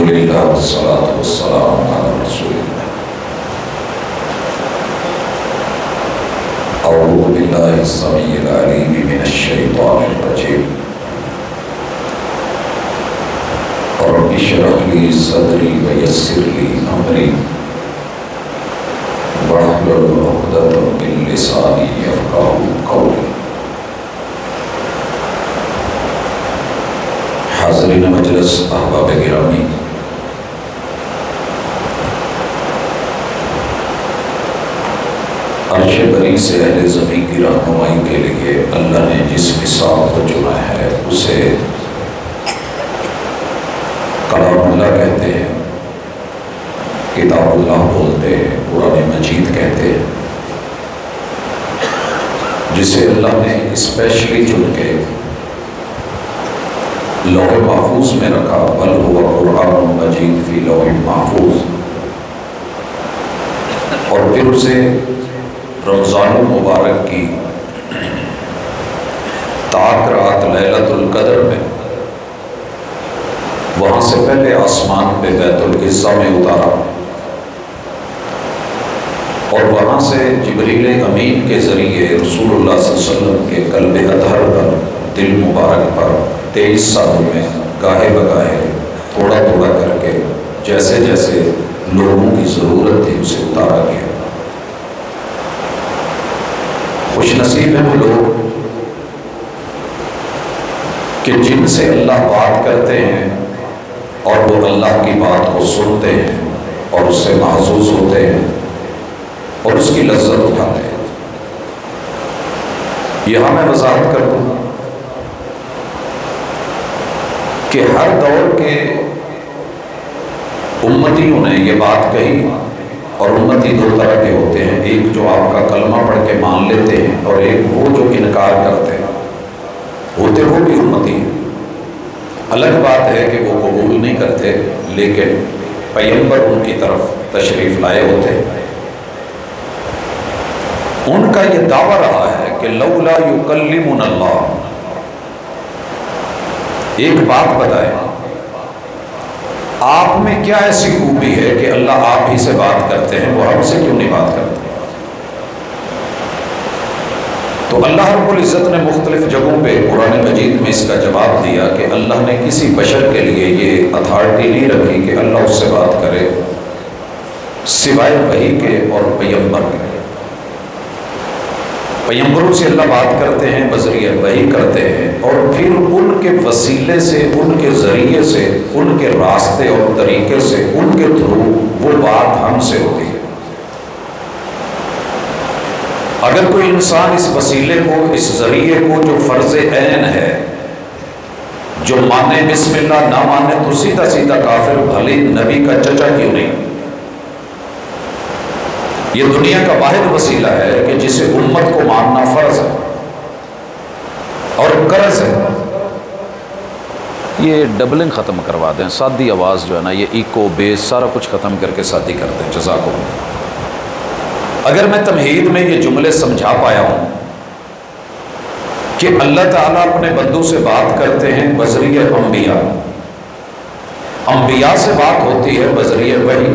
الحمدللہ والصلاة والسلام علی رسول اللہ۔ اعوذ باللہ السمیع العلیم من الشیطان الرجیم۔ رب اشرح لی صدری ویسر لی امری واحلل عقدۃ من لسانی یفقہوا قولی۔ حاضرین مجلس، احباب گرامی، عرش بری سے اہل زمین کی رہنمائی کے لیے اللہ نے جس نصاب کو چنا ہے اسے کلام اللہ کہتے ہیں، کتاب اللہ بولتے ہیں، قرآن مجید کہتے ہیں، جسے اللہ نے اسپیشلی چن کے لوح محفوظ میں رکھا، بل ہوا قرآن مجید فی لوح محفوظ، اور پھر اسے رمضان المبارک کی تاک رات لیلۃ القدر میں وہاں سے پہلے آسمان پہ بیت العزہ میں اتارا، اور وہاں سے جبریل امین کے ذریعے رسول اللہ صلی اللہ علیہ وسلم کے قلب اطہر پر، دل مبارک پر 23 سالوں میں گاہے بگاہے تھوڑا تھوڑا کر کے جیسے جیسے لوگوں کی ضرورت تھی اسے اتارا گیا۔ خوش نصیب ہیں وہ لوگ کہ جن سے اللہ بات کرتے ہیں اور وہ اللہ کی بات کو سنتے ہیں اور اس سے محظوظ ہوتے ہیں اور اس کی لذت اٹھاتے ہیں۔ یہاں میں وضاحت کر دوں کہ ہر دور کے امتیوں نے یہ بات کہی، اور امتی دو طرح کے ہوتے ہیں، ایک جو آپ کا کلمہ پڑھ کے مان لیتے ہیں اور ایک وہ جو انکار کرتے ہیں، ہوتے وہ بھی امتی ہیں۔ الگ بات ہے کہ وہ قبول نہیں کرتے، لیکن پیغمبر ان کی طرف تشریف لائے ہوتے ہیں۔ ان کا یہ دعویٰ رہا ہے کہ لولا یکلمنا اللہ، ایک بات بتائیں، آپ میں کیا ایسی خوبی ہے کہ اللہ آپ ہی سے بات کرتے ہیں، وہ ہم سے کیوں نہیں بات کرتے؟ تو اللہ رب العزت نے مختلف جگہوں پہ قرآن مجید میں اس کا جواب دیا کہ اللہ نے کسی بشر کے لیے یہ اتھارٹی نہیں رکھی کہ اللہ اس سے بات کرے سوائے وحی کے اور پیغمبر کے۔ پیغمبروں سے اللہ بات کرتے ہیں، بذریعہ وحی کرتے ہیں، اور پھر ان کے وسیلے سے، ان کے ذریعے سے، ان کے راستے اور طریقے سے، ان کے تھرو وہ بات ہم سے ہوتی ہے۔ اگر کوئی انسان اس وسیلے کو، اس ذریعے کو جو فرض عین ہے، جو مانے بسم اللہ نہ مانے تو سیدھا سیدھا کافر، بھلے نبی کا چچا کیوں نہیں۔ یہ دنیا کا واحد وسیلہ ہے کہ جسے امت کو ماننا فرض ہے اور قرض ہے۔ یہ ڈبلنگ ختم کروا دیں، سادی آواز جو ہے نا، یہ ایکو بیس سارا کچھ ختم کر کے سادی کر دیں، جزاکم اللہ۔ اگر میں تمہید میں یہ جملے سمجھا پایا ہوں کہ اللہ تعالیٰ اپنے بندوں سے بات کرتے ہیں بذریعہ انبیاء، انبیاء سے بات ہوتی ہے بذریعہ وحی،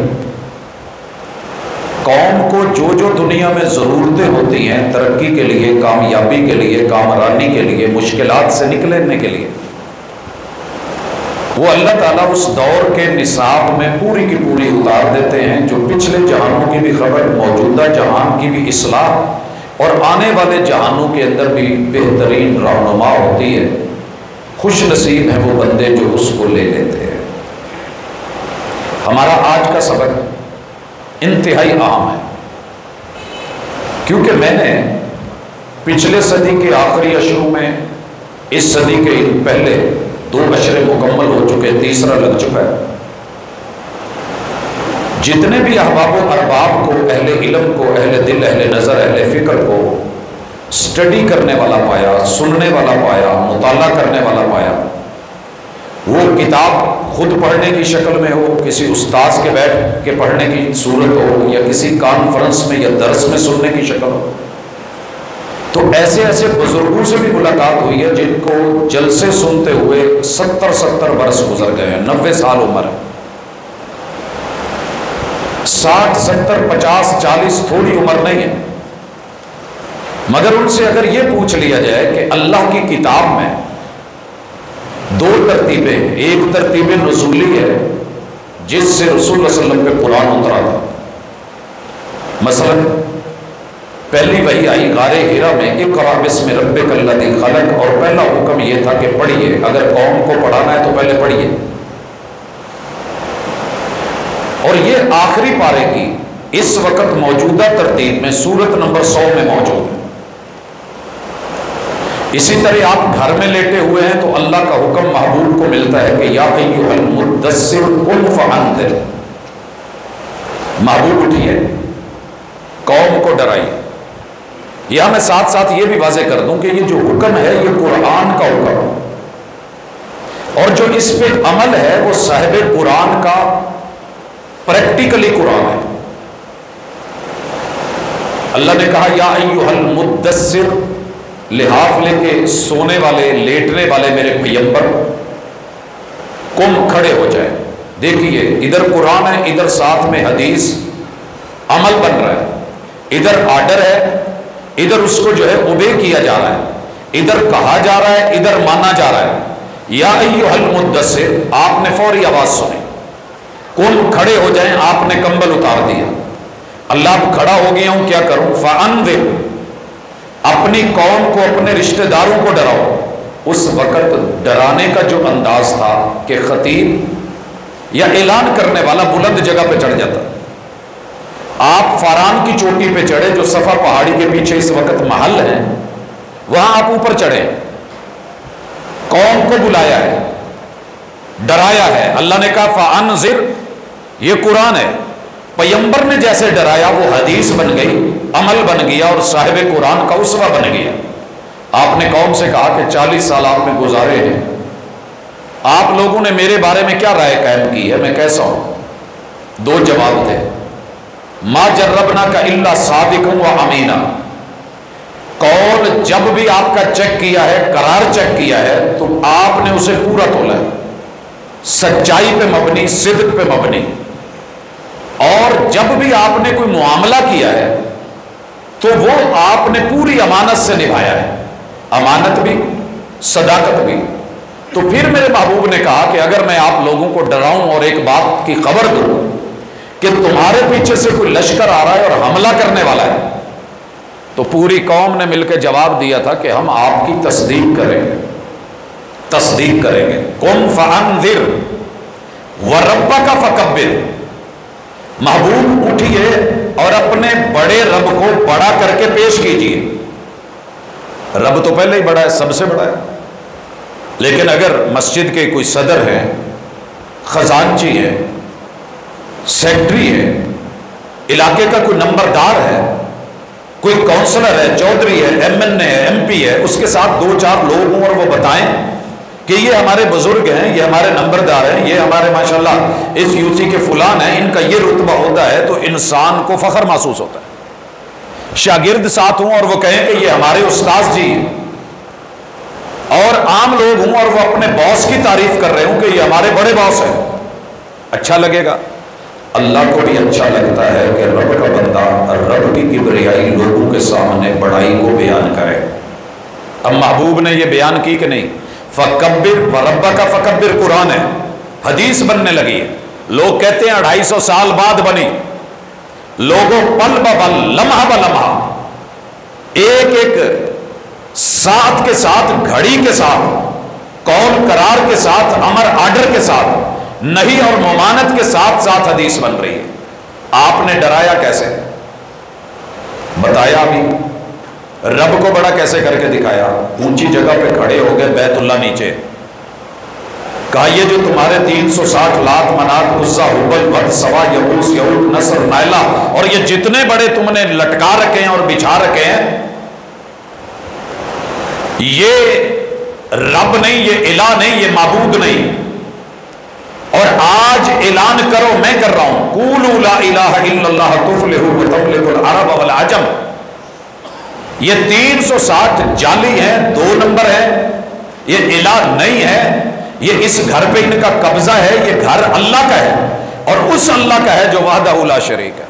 قوم کو جو جو دنیا میں ضرورتیں ہوتی ہیں ترقی کے لیے، کامیابی کے لیے، کامرانی کے لیے، مشکلات سے نکلنے کے لیے، وہ اللہ تعالیٰ اس دور کے نصاب میں پوری کی پوری اتار دیتے ہیں، جو پچھلے جہانوں کی بھی خبر، موجودہ جہان کی بھی اصلاح اور آنے والے جہانوں کے اندر بھی بہترین رہنما ہوتی ہے۔ خوش نصیب ہیں وہ بندے جو اس کو لے لیتے ہیں۔ ہمارا آج کا سبق انتہائی اہم ہے، کیونکہ میں نے پچھلے صدی کے آخری اشروں میں، اس صدی کے پہلے 2 اشرے مکمل ہو چکے، تیسرا لگ چکا ہے، جتنے بھی احباب و ارباب کو، اہل علم کو، اہل دل، اہل نظر، اہل فکر کو سٹڈی کرنے والا پایا، سننے والا پایا، مطالعہ کرنے والا پایا، وہ کتاب خود پڑھنے کی شکل میں ہو، کسی استاذ کے بیٹھ کے پڑھنے کی صورت ہو، یا کسی کانفرنس میں یا درس میں سننے کی شکل ہو، تو ایسے ایسے بزرگوں سے بھی ملاقات ہوئی ہے جن کو جلسے سنتے ہوئے 70 برس گزر گئے ہیں، 90 سال عمر ہے، 60 70 50 40 تھوڑی عمر نہیں ہے، مگر ان سے اگر یہ پوچھ لیا جائے کہ اللہ کی کتاب میں 2 ترتیبیں، ایک ترتیب نزولی ہے جس سے رسول اللہ صلی اللہ علیہ وسلم پہ قرآن اترا تھا، مثلا پہلی وحی آئی غار حرا میں اقرأ بسم ربک الذی خلق، اور پہلا حکم یہ تھا کہ پڑھیے، اگر قوم کو پڑھانا ہے تو پہلے پڑھیے، اور یہ آخری پارے کی اس وقت موجودہ ترتیب میں سورت نمبر 100 میں موجود ہے۔ اسی طرح آپ گھر میں لیٹے ہوئے ہیں تو اللہ کا حکم محبوب کو ملتا ہے کہ یا ایھا المدثر قم فانذر، محبوب اٹھیے، قوم کو ڈرائیے۔ یا میں ساتھ ساتھ یہ بھی واضح کر دوں کہ یہ جو حکم ہے یہ قرآن کا حکم ہے، اور جو اس پہ عمل ہے وہ صاحب قرآن کا پریکٹیکلی قرآن ہے۔ اللہ نے کہا یا ایھا المدثر، لحاف لے کے سونے والے لیٹنے والے میرے پیغمبر، قم کھڑے ہو جائے۔ دیکھیے ادھر قرآن ہے، ادھر ساتھ میں حدیث، عمل بن رہا ہے، ادھر آرڈر ہے، ادھر اس کو جو ہے اوبے کیا جا رہا ہے، ادھر کہا جا رہا ہے، ادھر مانا جا رہا ہے۔ یا ایھا المدثر، آپ نے فوری آواز سنی، قم کھڑے ہو جائیں، آپ نے کمبل اتار دیا، اللہ اب کھڑا ہو گیا ہوں، کیا کروں؟ فانذر، اپنی قوم کو، اپنے رشتہ داروں کو ڈراؤ۔ اس وقت ڈرانے کا جو انداز تھا کہ خطیب یا اعلان کرنے والا بلند جگہ پہ چڑھ جاتا، آپ فاران کی چوٹی پہ چڑھے جو صفا پہاڑی کے پیچھے اس وقت محل ہے، وہاں آپ اوپر چڑھے، قوم کو بلایا ہے، ڈرایا ہے۔ اللہ نے کہا فانذر، یہ قرآن ہے، پیغمبر نے جیسے ڈرایا وہ حدیث بن گئی، عمل بن گیا، اور صاحب قرآن کا اسوہ بن گیا۔ آپ نے قوم سے کہا کہ 40 سال آپ نے گزارے ہیں، آپ لوگوں نے میرے بارے میں کیا رائے قائم کی ہے، میں کیسا ہوں؟ 2 جواب تھے، ما جربناک الا صادقا و امینا، قول جب بھی آپ کا چیک کیا ہے، قرار چیک کیا ہے، تو آپ نے اسے پورا تولا ہے، سچائی پہ مبنی، صدق پہ مبنی، اور جب بھی آپ نے کوئی معاملہ کیا ہے تو وہ آپ نے پوری امانت سے نبھایا ہے، امانت بھی، صداقت بھی۔ تو پھر میرے محبوب نے کہا کہ اگر میں آپ لوگوں کو ڈراؤں اور ایک بات کی خبر دوں کہ تمہارے پیچھے سے کوئی لشکر آ رہا ہے اور حملہ کرنے والا ہے، تو پوری قوم نے مل کے جواب دیا تھا کہ ہم آپ کی تصدیق کریں گے، تصدیق کریں گے۔ قم فانذر وربک فکبر، محبوب اٹھیے اور اپنے بڑے رب کو بڑا کر کے پیش کیجیے۔ رب تو پہلے ہی بڑا ہے، سب سے بڑا ہے، لیکن اگر مسجد کے کوئی صدر ہے، خزانچی ہے، سیکٹری ہے، علاقے کا کوئی نمبردار ہے، کوئی کونسلر ہے، چودھری ہے، ایم این اے ہے، ایم پی ہے، اس کے ساتھ 2-4 لوگ ہوں اور وہ بتائیں کہ یہ ہمارے بزرگ ہیں، یہ ہمارے نمبردار ہیں، یہ ہمارے ماشاءاللہ اس یو سی کے فلان ہیں، ان کا یہ رتبہ ہوتا ہے، تو انسان کو فخر محسوس ہوتا ہے۔ شاگرد ساتھ ہوں اور وہ کہیں کہ یہ ہمارے استاذ جی ہیں، اور عام لوگ ہوں اور وہ اپنے باس کی تعریف کر رہے ہوں کہ یہ ہمارے بڑے باس ہیں، اچھا لگے گا؟ اللہ کو بھی اچھا لگتا ہے کہ رب کا بندہ رب کی کبریائی لوگوں کے سامنے بڑائی کو بیان کرے۔ اب محبوب نے یہ بیان کی کہ نہیں؟ فکبر وربک فکبر قرآن ہے، حدیث بننے لگی ہے، لوگ کہتے ہیں 250 سال بعد بنی، لوگوں پل بپل، لمحہ بلمحہ، ایک ایک ساتھ کے ساتھ، گھڑی کے ساتھ، قول قرار کے ساتھ، امر آرڈر کے ساتھ، نہیں اور ممانت کے ساتھ ساتھ حدیث بن رہی ہے۔ آپ نے ڈرایا کیسے؟ بتایا بھی، رب کو بڑا کیسے کر کے دکھایا؟ اونچی جگہ پہ کھڑے ہو گئے، بیت اللہ نیچے، کہا یہ جو تمہارے 360 لات، منات، عزا، حبل، ود، سوا، یغوث، یعوق، نصر، نائلہ، اور یہ جتنے بڑے تم نے لٹکا رکھے ہیں اور بچھا رکھے ہیں، یہ رب نہیں، یہ الہ نہیں، یہ معبود نہیں، اور آج اعلان کرو، میں کر رہا ہوں، قولوا لا الہ الا اللہ تفلحوا وتفلح العرب والعجم۔ یہ 360 جعلی ہیں، 2 نمبر ہیں، یہ الہ نہیں ہے، یہ اس گھر پہ ان کا قبضہ ہے، یہ گھر اللہ کا ہے، اور اس اللہ کا ہے جو وحدہ لا شریک ہے۔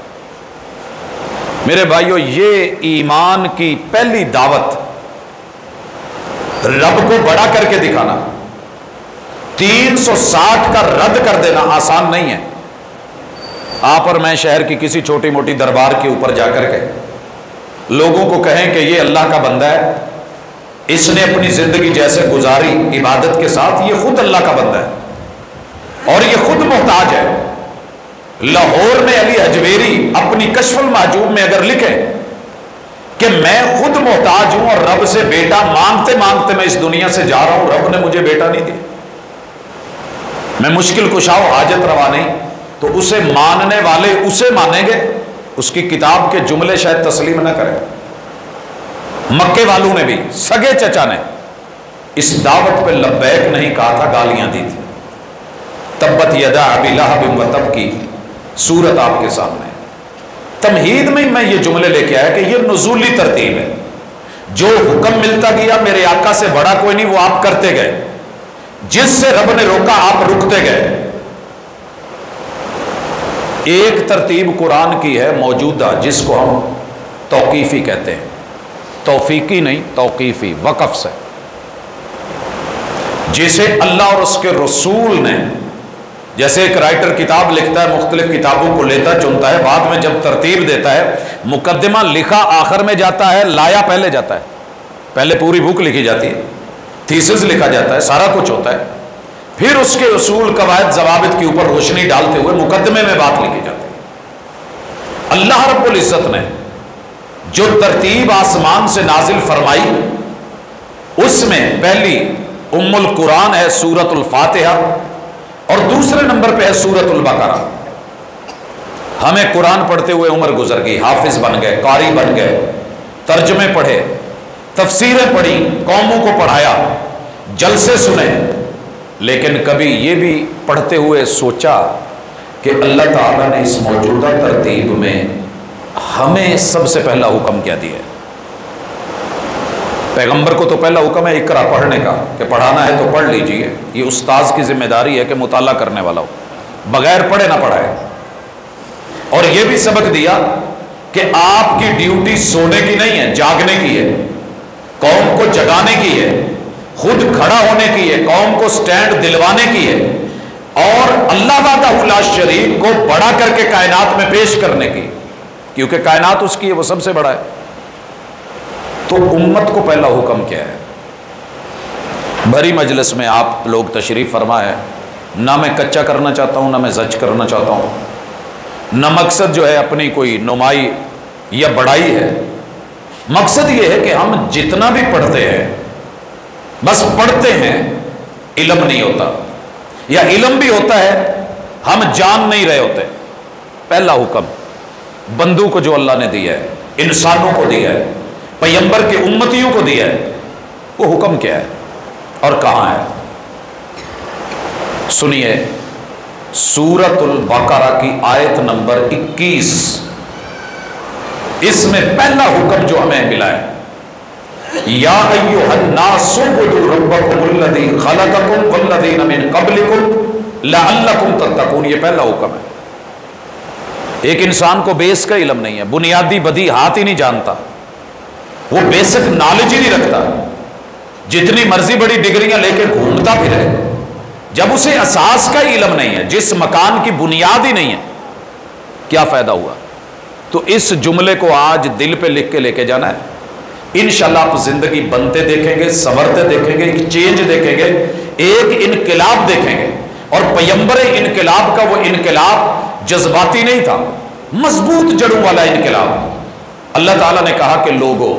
میرے بھائیو، یہ ایمان کی پہلی دعوت، رب کو بڑا کر کے دکھانا، 360 کا رد کر دینا آسان نہیں ہے۔ آپ اور میں شہر کی کسی چھوٹی موٹی دربار کے اوپر جا کر کے لوگوں کو کہیں کہ یہ اللہ کا بندہ ہے، اس نے اپنی زندگی جیسے گزاری عبادت کے ساتھ، یہ خود اللہ کا بندہ ہے اور یہ خود محتاج ہے۔ لاہور میں علی حجویری اپنی کشف المحجوب میں اگر لکھیں کہ میں خود محتاج ہوں اور رب سے بیٹا مانگتے مانگتے میں اس دنیا سے جا رہا ہوں، رب نے مجھے بیٹا نہیں دیا، میں مشکل کشا ہوں، حاجت روا نہیں، تو اسے ماننے والے اسے مانیں گے، اس کی کتاب کے جملے شاید تسلیم نہ کریں۔ مکے والوں نے بھی، سگے چچا نے اس دعوت پہ لبیک نہیں کہا تھا، گالیاں دی تھی۔ تبت یدا ابی لہب وتب کی سورت آپ کے سامنے ہے۔ تمہید میں میں یہ جملے لے کے آیا کہ یہ نزولی ترتیب ہے، جو حکم ملتا گیا میرے آقا سے بڑا کوئی نہیں، وہ آپ کرتے گئے، جس سے رب نے روکا آپ رکتے گئے۔ ایک ترتیب قرآن کی ہے موجودہ، جس کو ہم توقیفی کہتے ہیں، توفیقی نہیں، توقیفی، وقف سے، جسے اللہ اور اس کے رسول نے، جیسے ایک رائٹر کتاب لکھتا ہے، مختلف کتابوں کو لیتا چنتا ہے، بعد میں جب ترتیب دیتا ہے، مقدمہ لکھا آخر میں جاتا ہے، لایا پہلے جاتا ہے، پہلے پوری بک لکھی جاتی ہے، تھیسس لکھا جاتا ہے، سارا کچھ ہوتا ہے، پھر اس کے اصول قواعد ضوابط کے اوپر روشنی ڈالتے ہوئے مقدمے میں بات لکھی جاتی ہے۔ اللہ رب العزت نے جو ترتیب آسمان سے نازل فرمائی، اس میں پہلی ام القرآن ہے سورۃ الفاتحہ، اور دوسرے نمبر پہ ہے سورۃ البقرہ۔ ہمیں قرآن پڑھتے ہوئے عمر گزر گئی، حافظ بن گئے، قاری بن گئے، ترجمے پڑھے، تفسیریں پڑھی، قوموں کو پڑھایا، جلسے سنے، لیکن کبھی یہ بھی پڑھتے ہوئے سوچا کہ اللہ تعالیٰ نے اس موجودہ ترتیب میں ہمیں سب سے پہلا حکم کیا دیا ہے؟ پیغمبر کو تو پہلا حکم ہے اقرا، پڑھنے کا، کہ پڑھانا ہے تو پڑھ لیجئے، یہ استاذ کی ذمہ داری ہے کہ مطالعہ کرنے والا ہو، بغیر پڑھے نہ پڑھائے۔ اور یہ بھی سبق دیا کہ آپ کی ڈیوٹی سونے کی نہیں ہے، جاگنے کی ہے، قوم کو جگانے کی ہے، خود کھڑا ہونے کی ہے، قوم کو سٹینڈ دلوانے کی ہے، اور اللہ وحدہ لا شریک کو بڑا کر کے کائنات میں پیش کرنے کی، کیونکہ کائنات اس کی ہے، وہ سب سے بڑا ہے۔ تو امت کو پہلا حکم کیا ہے؟ بھری مجلس میں آپ لوگ تشریف فرما ہے، نہ میں کچا کرنا چاہتا ہوں، نہ میں زج کرنا چاہتا ہوں، نہ مقصد جو ہے اپنی کوئی نمائی یا بڑائی ہے، مقصد یہ ہے کہ ہم جتنا بھی پڑھتے ہیں بس پڑھتے ہیں، علم نہیں ہوتا، یا علم بھی ہوتا ہے ہم جان نہیں رہے ہوتے۔ پہلا حکم بندوں کو جو اللہ نے دیا ہے، انسانوں کو دیا ہے، پیغمبر کے امتیوں کو دیا ہے، وہ حکم کیا ہے اور کہاں ہے؟ سنیے سورۃ البقرہ کی آیت نمبر 21، اس میں پہلا حکم جو ہمیں ملا ہے، یا ایھا الناس اعبدوا ربکم الذی خلقکم والذین من قبلکم لعلکم تتقون، یہ پہلا حکم ہے۔ ایک انسان کو بیس کا علم نہیں ہے، بنیادی بدی ہاتھ ہی نہیں جانتا، وہ بیسک نالج ہی نہیں رکھتا، جتنی مرضی بڑی ڈگریاں لے کے گھومتا پھرے، جب اسے اساس کا ہی علم نہیں ہے، جس مکان کی بنیاد ہی نہیں ہے، کیا فائدہ ہوا؟ تو اس جملے کو آج دل پہ لکھ کے لے کے جانا ہے۔ انشاءاللہ آپ زندگی بنتے دیکھیں گے، سنورتے دیکھیں گے، ایک چینج دیکھیں گے، ایک انقلاب دیکھیں گے۔ اور پیغمبر انقلاب کا وہ انقلاب جذباتی نہیں تھا، مضبوط جڑوں والا انقلاب۔ اللہ تعالیٰ نے کہا کہ لوگو،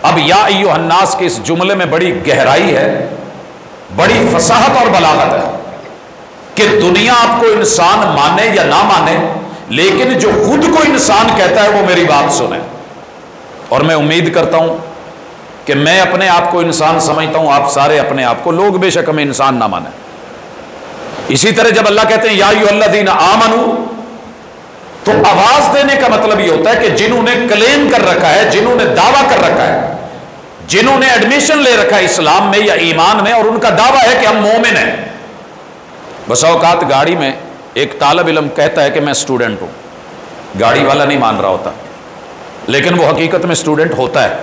اب یا ایھا الناس کے اس جملے میں بڑی گہرائی ہے، بڑی فصاحت اور بلاغت ہے، کہ دنیا آپ کو انسان مانے یا نہ مانے، لیکن جو خود کو انسان کہتا ہے وہ میری بات سنے۔ اور میں امید کرتا ہوں کہ میں اپنے آپ کو انسان سمجھتا ہوں، آپ سارے اپنے آپ کو، لوگ بے شک ہمیں انسان نہ مانیں۔ اسی طرح جب اللہ کہتے ہیں یا ایھا الذین آمنوا، تو آواز دینے کا مطلب یہ ہوتا ہے کہ جنہوں نے کلیم کر رکھا ہے، جنہوں نے دعویٰ کر رکھا ہے، جنہوں نے ایڈمیشن لے رکھا ہے اسلام میں یا ایمان میں، اور ان کا دعویٰ ہے کہ ہم مومن ہیں۔ بس اوقات گاڑی میں ایک طالب علم کہتا ہے کہ میں اسٹوڈنٹ ہوں، گاڑی والا نہیں مان رہا ہوتا، لیکن وہ حقیقت میں اسٹوڈنٹ ہوتا ہے،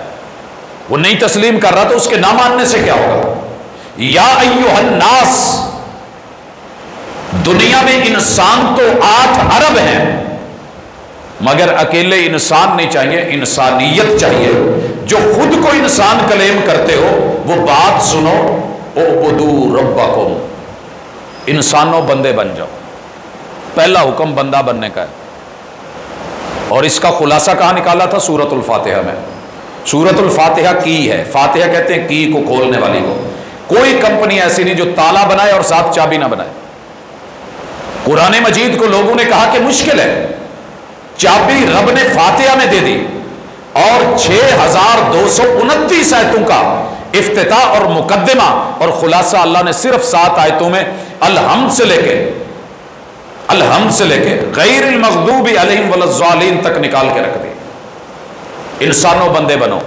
وہ نہیں تسلیم کر رہا، تو اس کے نہ ماننے سے کیا ہوگا؟ یا ایھا الناس، دنیا میں انسان تو 8 ارب ہیں، مگر اکیلے انسان نہیں چاہیے، انسانیت چاہیے۔ جو خود کو انسان کلیم کرتے ہو وہ بات سنو، اعبدوا ربکم، انسانوں بندے بن جاؤ۔ پہلا حکم بندہ بننے کا ہے، اور اس کا خلاصہ کہاں نکالا تھا؟ سورۃ الفاتحہ میں۔ سورۃ الفاتحہ کی ہے، فاتحہ کہتے ہیں کی کو، کھولنے والی کو۔ کوئی کمپنی ایسی نہیں جو تالا بنائے اور ساتھ چابی نہ بنائے۔ قرآن مجید کو لوگوں نے کہا کہ مشکل ہے، چابی رب نے فاتحہ میں دے دی، اور 6229 آیتوں کا افتتاح اور مقدمہ اور خلاصہ اللہ نے صرف 7 آیتوں میں الحمد سے لے کے غیر المغضوب علیہم ولا الضالین تک نکال کے رکھ دی۔ انسانوں بندے بنو۔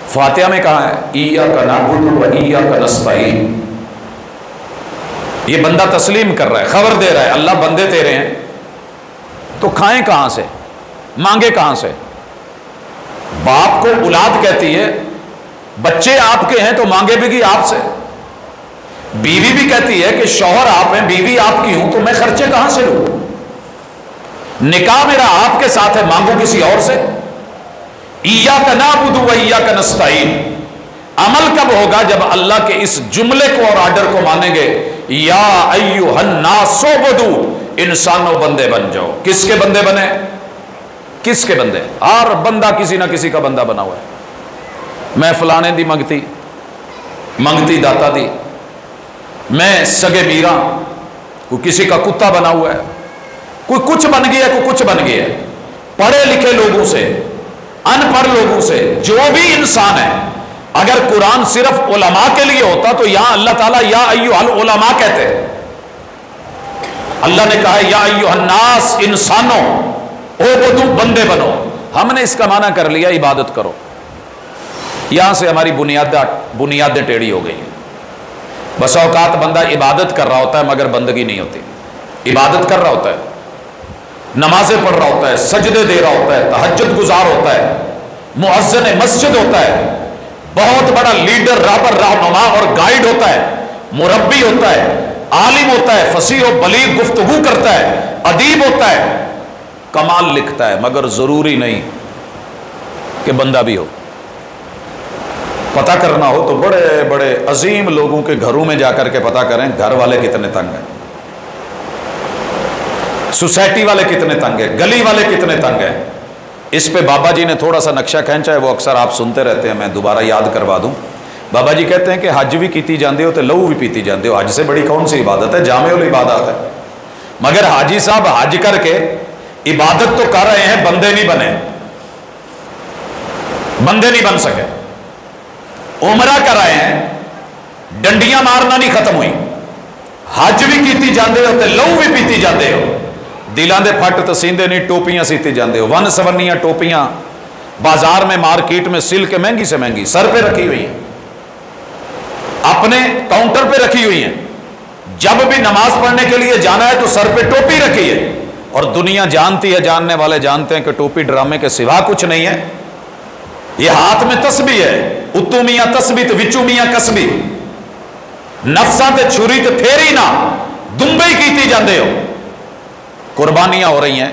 فاتحہ میں کہا ہے ایاک نعبد و ایاک نستعین، یہ بندہ تسلیم کر رہا ہے، خبر دے رہا ہے اللہ بندے تیرے ہیں، تو کھائیں کہاں سے، مانگے کہاں سے؟ باپ کو اولاد کہتی ہے بچے آپ کے ہیں تو مانگے بھی گی آپ سے، بیوی بھی کہتی ہے کہ شوہر آپ ہیں، بیوی آپ کی ہوں تو میں خرچے کہاں سے لوں؟ نکاح میرا آپ کے ساتھ ہے، مانگو کسی اور سے؟ ایاک نعبد و ایاک نستعین عمل کب ہوگا؟ جب اللہ کے اس جملے کو اور آرڈر کو مانیں گے، یا ایھا الناس اعبدوا، انسانوں بندے بن جاؤ۔ کس کے بندے بنے؟ کس کے بندے؟ ہر بندہ کسی نہ کسی کا بندہ بنا ہوا ہے۔ میں فلانے دی منگتی داتا دی، میں سگے میرا، کوئی کسی کا کتا بنا ہوا ہے، کوئی کچھ بن گیا ہے، کوئی کچھ بن گیا ہے، پڑھے لکھے لوگوں سے، ان پڑھ لوگوں سے، جو بھی انسان ہے۔ اگر قرآن صرف علماء کے لیے ہوتا تو یہاں اللہ تعالیٰ یا ایھا العلماء کہتے، اللہ نے کہا یا ایھا الناس، انسانوں، اعبدوا، بندے بنو۔ ہم نے اس کا معنی کر لیا عبادت کرو، یہاں سے ہماری بنیادیں ٹیڑھی ہو گئی ہیں۔ بس اوقات بندہ عبادت کر رہا ہوتا ہے مگر بندگی نہیں ہوتی، عبادت کر رہا ہوتا ہے، نمازیں پڑھ رہا ہوتا ہے، سجدے دے رہا ہوتا ہے، تہجد گزار ہوتا ہے، مؤذن مسجد ہوتا ہے، بہت بڑا لیڈر، رہبر، رہنما اور گائیڈ ہوتا ہے، مربی ہوتا ہے، عالم ہوتا ہے، فصیح و بلیغ گفتگو کرتا ہے، ادیب ہوتا ہے، کمال لکھتا ہے، مگر ضروری نہیں کہ بندہ بھی ہو۔ پتہ کرنا ہو تو بڑے بڑے عظیم لوگوں کے گھروں میں جا کر کے پتہ کریں گھر والے کتنے تنگ ہیں، سوسائٹی والے کتنے تنگ ہیں، گلی والے کتنے تنگ ہیں۔ اس پہ بابا جی نے تھوڑا سا نقشہ کھینچا ہے، وہ اکثر آپ سنتے رہتے ہیں، میں دوبارہ یاد کروا دوں۔ بابا جی کہتے ہیں کہ حج بھی کیتی جاندے ہو تو لہو بھی پیتی جاندے ہو، حج سے بڑی کون سی عبادت ہے؟ جامع العبادات ہے۔ مگر حاجی صاحب حج کر کے عبادت تو کر رہے ہیں، بندے نہیں بنے، بندے نہیں بن سکے۔ عمرہ کر رہے ہیں، ڈنڈیاں مارنا نہیں ختم ہوئی، حج بھی کیتی جاندے ہو تے لہو بھی پیتی جاندے ہو، دلان دے پھٹ تو سیندے نہیں، ٹوپیاں سیتی جاندے ہو، ون سونیاں ٹوپیاں بازار میں مارکیٹ میں سل کے مہنگی سے مہنگی سر پہ رکھی ہوئی ہیں، اپنے کاؤنٹر پہ رکھی ہوئی ہیں، جب بھی نماز پڑھنے کے لیے جانا ہے تو سر پہ ٹوپی رکھی ہے، اور دنیا جانتی ہے، جاننے والے جانتے ہیں کہ ٹوپی ڈرامے کے سوا کچھ نہیں ہے۔ یہ ہاتھ میں تسبیح ہے، اتو میاں تسبیح تے وچو میاں کسبی، نفساں تے چھری تے پھیری نہ دمبے ہی کیتی جاندے ہو۔ قربانیاں ہو رہی ہیں،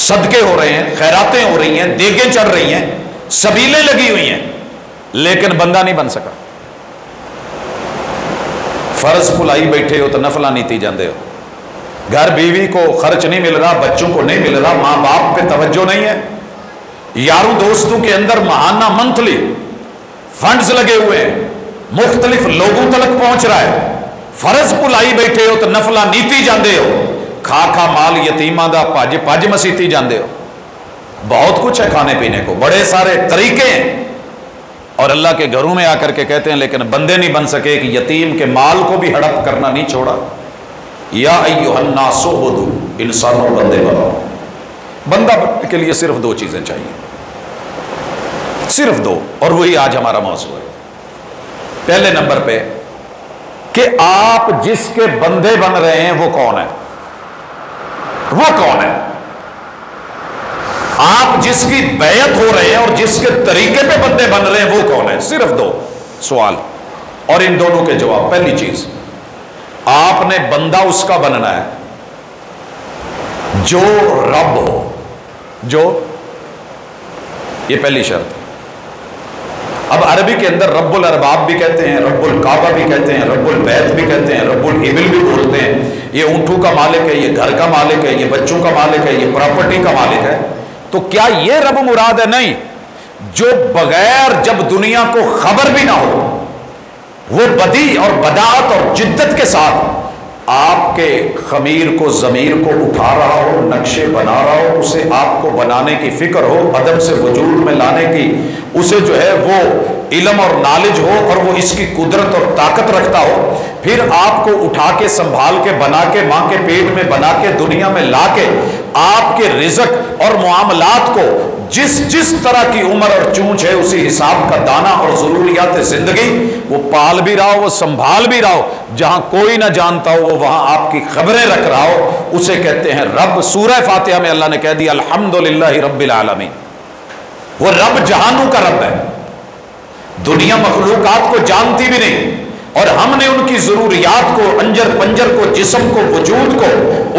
صدقے ہو رہے ہیں، خیراتیں ہو رہی ہیں، دیگیں چڑھ رہی ہیں، سبیلیں لگی ہوئی ہیں، لیکن بندہ نہیں بن سکا۔ فرض بھلائی بیٹھے ہو تو نفلہ نیتی جاندے ہو، گھر بیوی کو خرچ نہیں مل رہا، بچوں کو نہیں مل رہا، ماں باپ پہ توجہ نہیں ہے، یاروں دوستوں کے اندر ماہانہ منتھلی فنڈز لگے ہوئے ہیں، مختلف لوگوں تک پہنچ رہا ہے، فرض بھلائی بیٹھے ہو تو نفلہ نیتی جاندے ہو، کھا کھا مال یتیماں دا پج مسیتی جاندے ہو۔ بہت کچھ ہے کھانے پینے کو، بڑے سارے طریقے ہیں، اور اللہ کے گھروں میں آ کر کے کہتے ہیں لیکن بندے نہیں بن سکے، کہ یتیم کے مال کو بھی ہڑپ کرنا نہیں چھوڑا۔ یا ایھا الناس اعبدوا، انسانوں بندے بنو۔ بندہ بننے کے لیے صرف 2 چیزیں چاہیے، صرف 2، اور وہی آج ہمارا موضوع ہے۔ پہلے نمبر پہ کہ آپ جس کے بندے بن رہے ہیں وہ کون ہے؟ وہ کون ہے؟ آپ جس کی بیعت ہو رہے ہیں اور جس کے طریقے پہ بندے بن رہے ہیں وہ کون ہے؟ صرف دو سوال اور ان دونوں کے جواب. پہلی چیز، آپ نے بندہ اس کا بننا ہے جو رب ہو. جو، یہ پہلی شرط. اب عربی کے اندر رب الارباب بھی کہتے ہیں، رب الکعبہ بھی کہتے ہیں، رب البیت بھی کہتے ہیں، رب الابل بھی بولتے ہیں. یہ اونٹوں کا مالک ہے، یہ گھر کا مالک ہے، یہ بچوں کا مالک ہے، یہ پراپرٹی کا مالک ہے. تو کیا یہ رب مراد ہے؟ نہیں. جو بغیر جب دنیا کو خبر بھی نہ ہو، وہ بدی اور بداعت اور جدت کے ساتھ آپ کے خمیر کو ضمیر کو اٹھا رہا ہو، نقشے بنا رہا ہو، اسے آپ کو بنانے کی فکر ہو، عدم سے وجود میں لانے کی اسے جو ہے وہ علم اور نالج ہو، اور وہ اس کی قدرت اور طاقت رکھتا ہو، پھر آپ کو اٹھا کے سنبھال کے بنا کے ماں کے پیٹ میں بنا کے دنیا میں لا کے آپ کے رزق اور معاملات کو جس طرح کی عمر اور چونچ ہے اسی حساب کا دانا اور ضروریات زندگی وہ پال بھی رہا ہو، وہ سنبھال بھی رہا ہو، جہاں کوئی نہ جانتا ہو وہ وہاں آپ کی خبریں رکھ رہا ہو، اسے کہتے ہیں رب. سورہ فاتحہ میں اللہ نے کہہ دیا الحمدللہ رب العالمین. وہ رب جہانوں کا رب ہے. دنیا مخلوقات کو جانتی بھی نہیں، اور ہم نے ان کی ضروریات کو، انجر پنجر کو، جسم کو، وجود کو،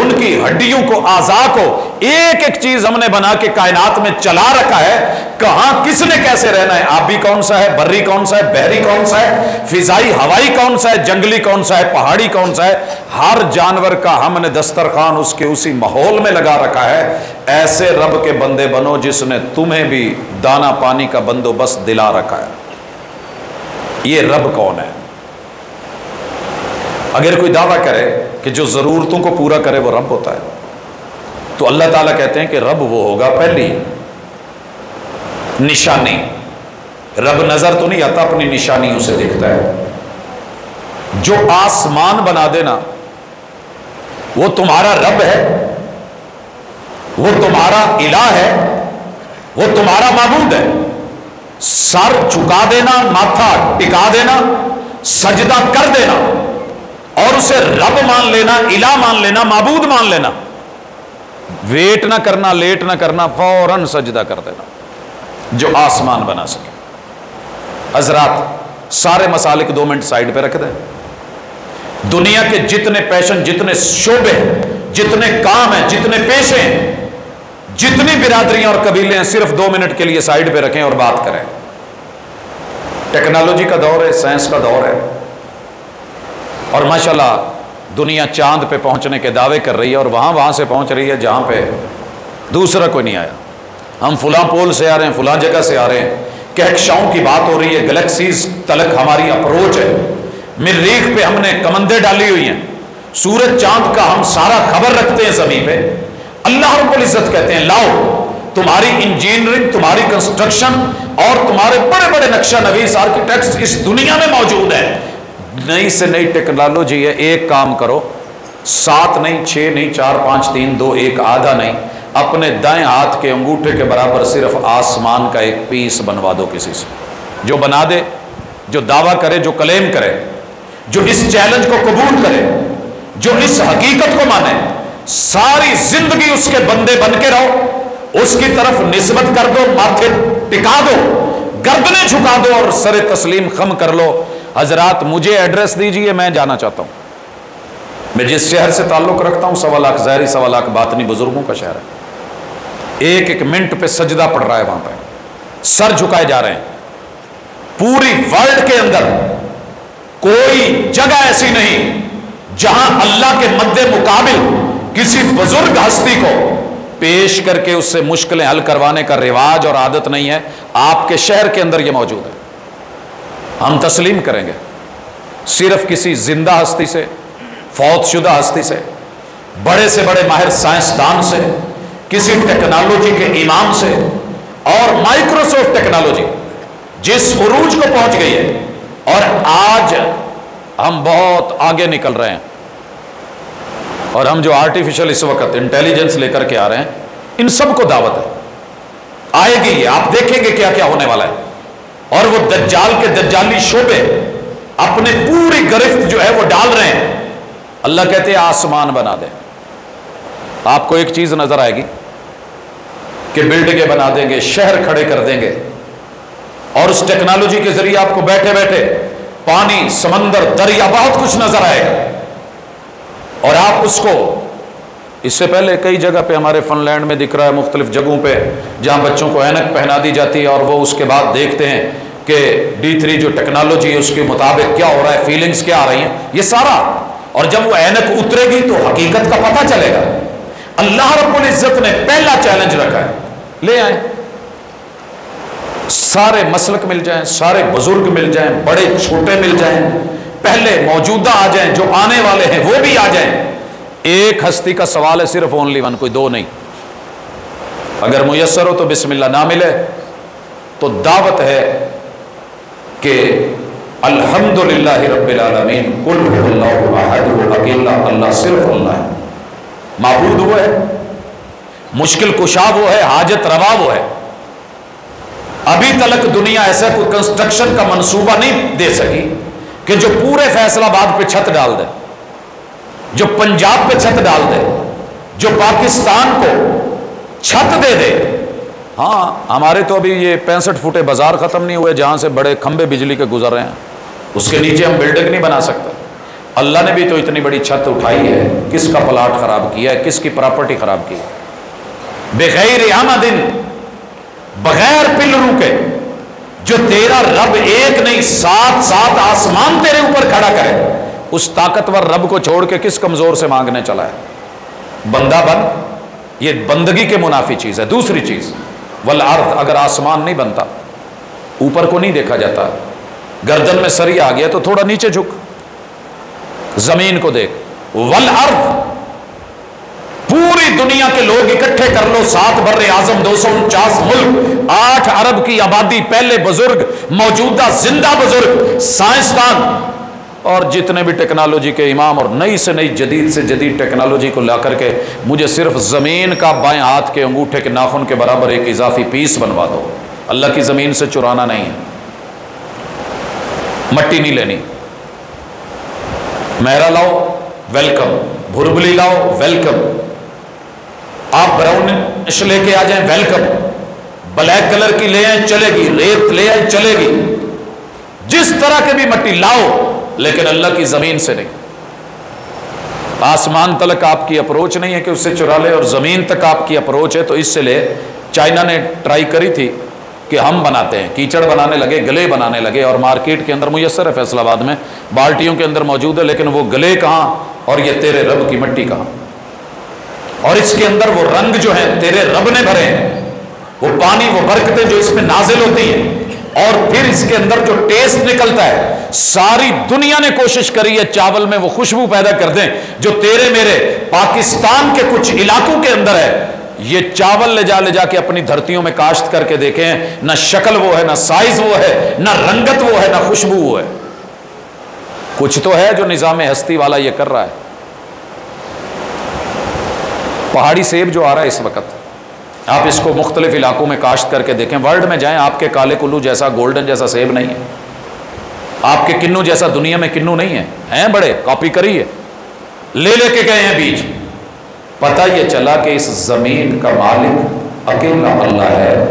ان کی ہڈیوں کو، اعضاء کو، ایک ایک چیز ہم نے بنا کے کائنات میں چلا رکھا ہے. کہاں کس نے کیسے رہنا ہے، آبی کون سا ہے، بری کون سا ہے، بحری کون سا ہے، فضائی ہوائی کون سا ہے، جنگلی کون سا ہے، پہاڑی کون سا ہے، ہر جانور کا ہم نے دسترخوان اس کے اسی ماحول میں لگا رکھا ہے. ایسے رب کے بندے بنو جس نے تمہیں بھی دانا پانی کا بندوبست دلا رکھا ہے. یہ رب کون ہے؟ اگر کوئی دعویٰ کرے کہ جو ضرورتوں کو پورا کرے وہ رب ہوتا ہے، تو اللہ تعالیٰ کہتے ہیں کہ رب وہ ہوگا. پہلی نشانی، رب نظر تو نہیں آتا، اپنی نشانیوں سے دکھتا ہے. جو آسمان بنا دینا وہ تمہارا رب ہے، وہ تمہارا الہ ہے، وہ تمہارا معبود ہے. سر جھکا دینا، ماتھا ٹکا دینا، سجدہ کر دینا اور اسے رب مان لینا، الہ مان لینا، معبود مان لینا، ویٹ نہ کرنا، لیٹ نہ کرنا، فوراً سجدہ کر دینا. جو آسمان بنا سکے. حضرات سارے مسالک 2 منٹ سائڈ پہ رکھ دیں. دنیا کے جتنے پیشن، جتنے شعبے، جتنے کام ہیں، جتنے پیشے ہیں، جتنی برادریاں اور قبیلے ہیں، صرف 2 منٹ کے لیے سائڈ پہ رکھیں اور بات کریں. ٹیکنالوجی کا دور ہے، سائنس کا دور ہے، اور ماشاءاللہ دنیا چاند پہ پہنچنے کے دعوے کر رہی ہے، اور وہاں سے پہنچ رہی ہے جہاں پہ دوسرا کوئی نہیں آیا. ہم فلاں پول سے آ رہے ہیں، فلاں جگہ سے آ رہے ہیں، کہکشاؤں کی بات ہو رہی ہے، گلیکسیز تلک ہماری اپروچ ہے، مریخ پہ ہم نے کمندیں ڈالی ہوئی ہیں، سورج چاند کا ہم سارا خبر رکھتے ہیں زمین پہ. اللہ رب العزت کہتے ہیں لاؤ تمہاری انجینئرنگ، تمہاری کنسٹرکشن اور تمہارے بڑے بڑے نقشہ نویس آرکیٹیکٹس اس دنیا میں موجود ہیں. نئی سے نئی ٹیکنالوجی ہے. ایک کام کرو، 7 نہیں، 6 نہیں، 4 5 3 2 1 آدھا نہیں، اپنے دائیں ہاتھ کے انگوٹھے کے برابر صرف آسمان کا ایک پیس بنوا دو کسی سے. جو بنا دے، جو دعویٰ کرے، جو کلیم کرے، جو اس چیلنج کو قبول کرے، جو اس حقیقت کو مانے، ساری زندگی اس کے بندے بن کے رہو، اس کی طرف نسبت کر دو، ماتھے ٹکا دو، گردنیں جھکا دو اور سر تسلیم خم کر لو. حضرات مجھے ایڈریس دیجئے، میں جانا چاہتا ہوں. میں جس شہر سے تعلق رکھتا ہوں 1.25 لاکھ ظاہری 1.25 لاکھ باطنی بزرگوں کا شہر ہے. ایک ایک منٹ پہ سجدہ پڑ رہا ہے، وہاں پہ سر جھکائے جا رہے ہیں. پوری ورلڈ کے اندر کوئی جگہ ایسی نہیں جہاں اللہ کے مد مقابل کسی بزرگ ہستی کو پیش کر کے اس سے مشکلیں حل کروانے کا رواج اور عادت نہیں ہے. آپ کے شہر کے اندر یہ موجود ہے. ہم تسلیم کریں گے صرف کسی زندہ ہستی سے، فوت شدہ ہستی سے، بڑے سے بڑے ماہر سائنسدان سے، کسی ٹیکنالوجی کے امام سے. اور مائکروسافٹ ٹیکنالوجی جس عروج کو پہنچ گئی ہے، اور آج ہم بہت آگے نکل رہے ہیں، اور ہم جو آرٹیفیشل اس وقت انٹیلیجنس لے کر کے آ رہے ہیں، ان سب کو دعوت ہے. آئے گی، آپ دیکھیں گے کیا کیا ہونے والا ہے. اور وہ دجال کے دجالی شعبے اپنے پوری گرفت جو ہے وہ ڈال رہے ہیں. اللہ کہتے ہیں آسمان بنا دیں. آپ کو ایک چیز نظر آئے گی کہ بلڈنگیں بنا دیں گے, شہر کھڑے کر دیں گے, اور اس ٹیکنالوجی کے ذریعے آپ کو بیٹھے بیٹھے پانی, سمندر, دریا, بہت کچھ نظر آئے گا, اور آپ اس کو, اس سے پہلے کئی جگہ پہ ہمارے فن لینڈ میں دکھ رہا ہے, مختلف جگہوں پہ جہاں بچوں کو اینک پہنا دی جاتی ہے اور وہ اس کے بعد دیکھتے ہیں کہ D3 جو ٹیکنالوجی ہے اس کے مطابق کیا ہو رہا ہے, فیلنگز کیا آ رہی ہیں, یہ سارا. اور جب وہ اینک اترے گی تو حقیقت کا پتہ چلے گا. اللہ رب العزت نے پہلا چیلنج رکھا ہے, لے آئیں, سارے مسلک مل جائیں, سارے بزرگ مل جائیں, بڑے چھوٹے مل جائیں, پہلے موجودہ آ جائیں, جو آنے والے ہیں وہ بھی آ جائیں. ایک ہستی کا سوال ہے, صرف اونلی ون, کوئی دو نہیں. اگر میسر ہو تو بسم اللہ, نہ ملے تو دعوت ہے کہ الحمدللہ رب العالمین, قل هو اللہ احد, اکیلا اللہ, صرف اللہ ہے, معبود وہ ہے, مشکل کشا وہ ہے, حاجت روا وہ ہے. ابھی تلک دنیا ایسا کوئی کنسٹرکشن کا منصوبہ نہیں دے سکی کہ جو پورے فیصل آباد پہ چھت ڈال دے, جو پنجاب پہ چھت ڈال دے, جو پاکستان کو چھت دے دے. ہاں ہمارے تو ابھی یہ 65 فٹے بازار ختم نہیں ہوئے جہاں سے بڑے کھمبے بجلی کے گزر رہے ہیں, اس کے نیچے ہم بلڈنگ نہیں بنا سکتے. اللہ نے بھی تو اتنی بڑی چھت اٹھائی ہے, کس کا پلاٹ خراب کیا ہے, کس کی پراپرٹی خراب کی ہے, بغیر عمد, بغیر پلروں کے. جو تیرا رب ایک نہیں, 7 آسمان تیرے اوپر کھڑا کرے, اس طاقتور رب کو چھوڑ کے کس کمزور سے مانگنے چلا ہے. بندہ بن, یہ بندگی کے منافی چیز ہے. دوسری چیز والارض, اگر آسمان نہیں بنتا, اوپر کو نہیں دیکھا جاتا, گردن میں سری آ گیا تو تھوڑا نیچے جھک, زمین کو دیکھ. والارض, پوری دنیا کے لوگ اکٹھے کر لو, 7 بر اعظم, 249 ملک, 8 ارب کی آبادی, پہلے بزرگ, موجودہ زندہ بزرگ, سائنسدان, اور جتنے بھی ٹیکنالوجی کے امام, اور نئی سے نئی جدید سے جدید ٹیکنالوجی کو لا کر کے مجھے صرف زمین کا بائیں ہاتھ کے انگوٹھے کے ناخن کے برابر ایک اضافی پیس بنوا دو. اللہ کی زمین سے چرانا نہیں ہے, مٹی نہیں لینی. مہرا لاؤ ویلکم, بھربلی لاؤ ویلکم, آپ براؤنش لے کے آ جائیں ویلکم, بلیک کلر کی لے آئیں چلے گی, ریت لے آئیں چلے گی, جس طرح کے بھی مٹی لاؤ, لیکن اللہ کی زمین سے نہیں. آسمان تلک آپ کی اپروچ نہیں ہے کہ اس سے چرا لے, اور زمین تک آپ کی اپروچ ہے تو اس سے لے. چائنا نے ٹرائی کری تھی کہ ہم بناتے ہیں, کیچڑ بنانے لگے, گلے بنانے لگے, اور مارکیٹ کے اندر میسر ہے فیصل آباد میں, بالٹیوں کے اندر موجود ہے, لیکن وہ گلے کہاں اور یہ تیرے رب کی مٹی کہاں. اور اس کے اندر وہ رنگ جو ہیں تیرے رب نے بھرے ہیں, وہ پانی, وہ برکتیں جو اس میں نازل ہوتی ہیں, اور پھر اس کے اندر جو ٹیسٹ نکلتا ہے. ساری دنیا نے کوشش کری ہے چاول میں وہ خوشبو پیدا کر دیں جو تیرے میرے پاکستان کے کچھ علاقوں کے اندر ہے. یہ چاول لے جا کے اپنی دھرتیوں میں کاشت کر کے دیکھیں, نہ شکل وہ ہے, نہ سائز وہ ہے, نہ رنگت وہ ہے, نہ خوشبو وہ ہے. کچھ تو ہے جو نظام ہستی والا یہ کر رہا ہے. پہاڑی سیب جو آ رہا ہے اس وقت, آپ اس کو مختلف علاقوں میں کاشت کر کے دیکھیں, ورلڈ میں جائیں, آپ کے کالے کلو جیسا, گولڈن جیسا سیب نہیں ہے, آپ کے کنو جیسا دنیا میں کنو نہیں ہے. ہیں بڑے, کاپی کری ہے, لے کے گئے ہیں بیج. پتہ یہ چلا کہ اس زمین کا مالک اکیلا اللہ ہے.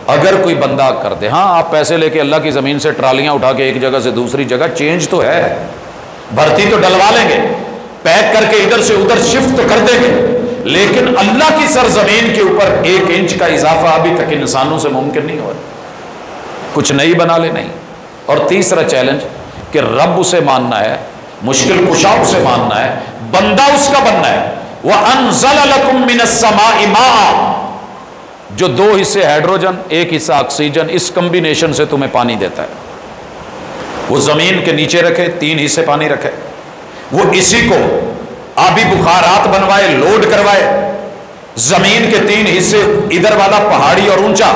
اگر کوئی بندہ کر دے, ہاں آپ پیسے لے کے اللہ کی زمین سے ٹرالیاں اٹھا کے ایک جگہ سے دوسری جگہ چینج تو ہے, بھرتی تو ڈلوا لیں گے, پیک کر کے ادھر سے ادھر شفٹ تو کر دیں گے, لیکن اللہ کی سرزمین کے اوپر 1 انچ کا اضافہ ابھی تک انسانوں سے ممکن نہیں ہوا. کچھ نئی بنا لے نہیں. اور تیسرا چیلنج کہ رب اسے ماننا ہے, مشکل کشا اسے ماننا ہے, بندہ اس کا بننا ہے. وَأَنزَلَ لَكُم مِّنَ السَّمَاءِ مَاءً, جو 2 حصے ہائیڈروجن 1 حصہ آکسیجن, اس کمبینیشن سے تمہیں پانی دیتا ہے. وہ زمین کے نیچے رکھے, 3 حصے پانی رکھے, وہ اسی کو آبی بخارات بنوائے, لوڈ کروائے. زمین کے 3 حصے, ادھر والا پہاڑی اور اونچا,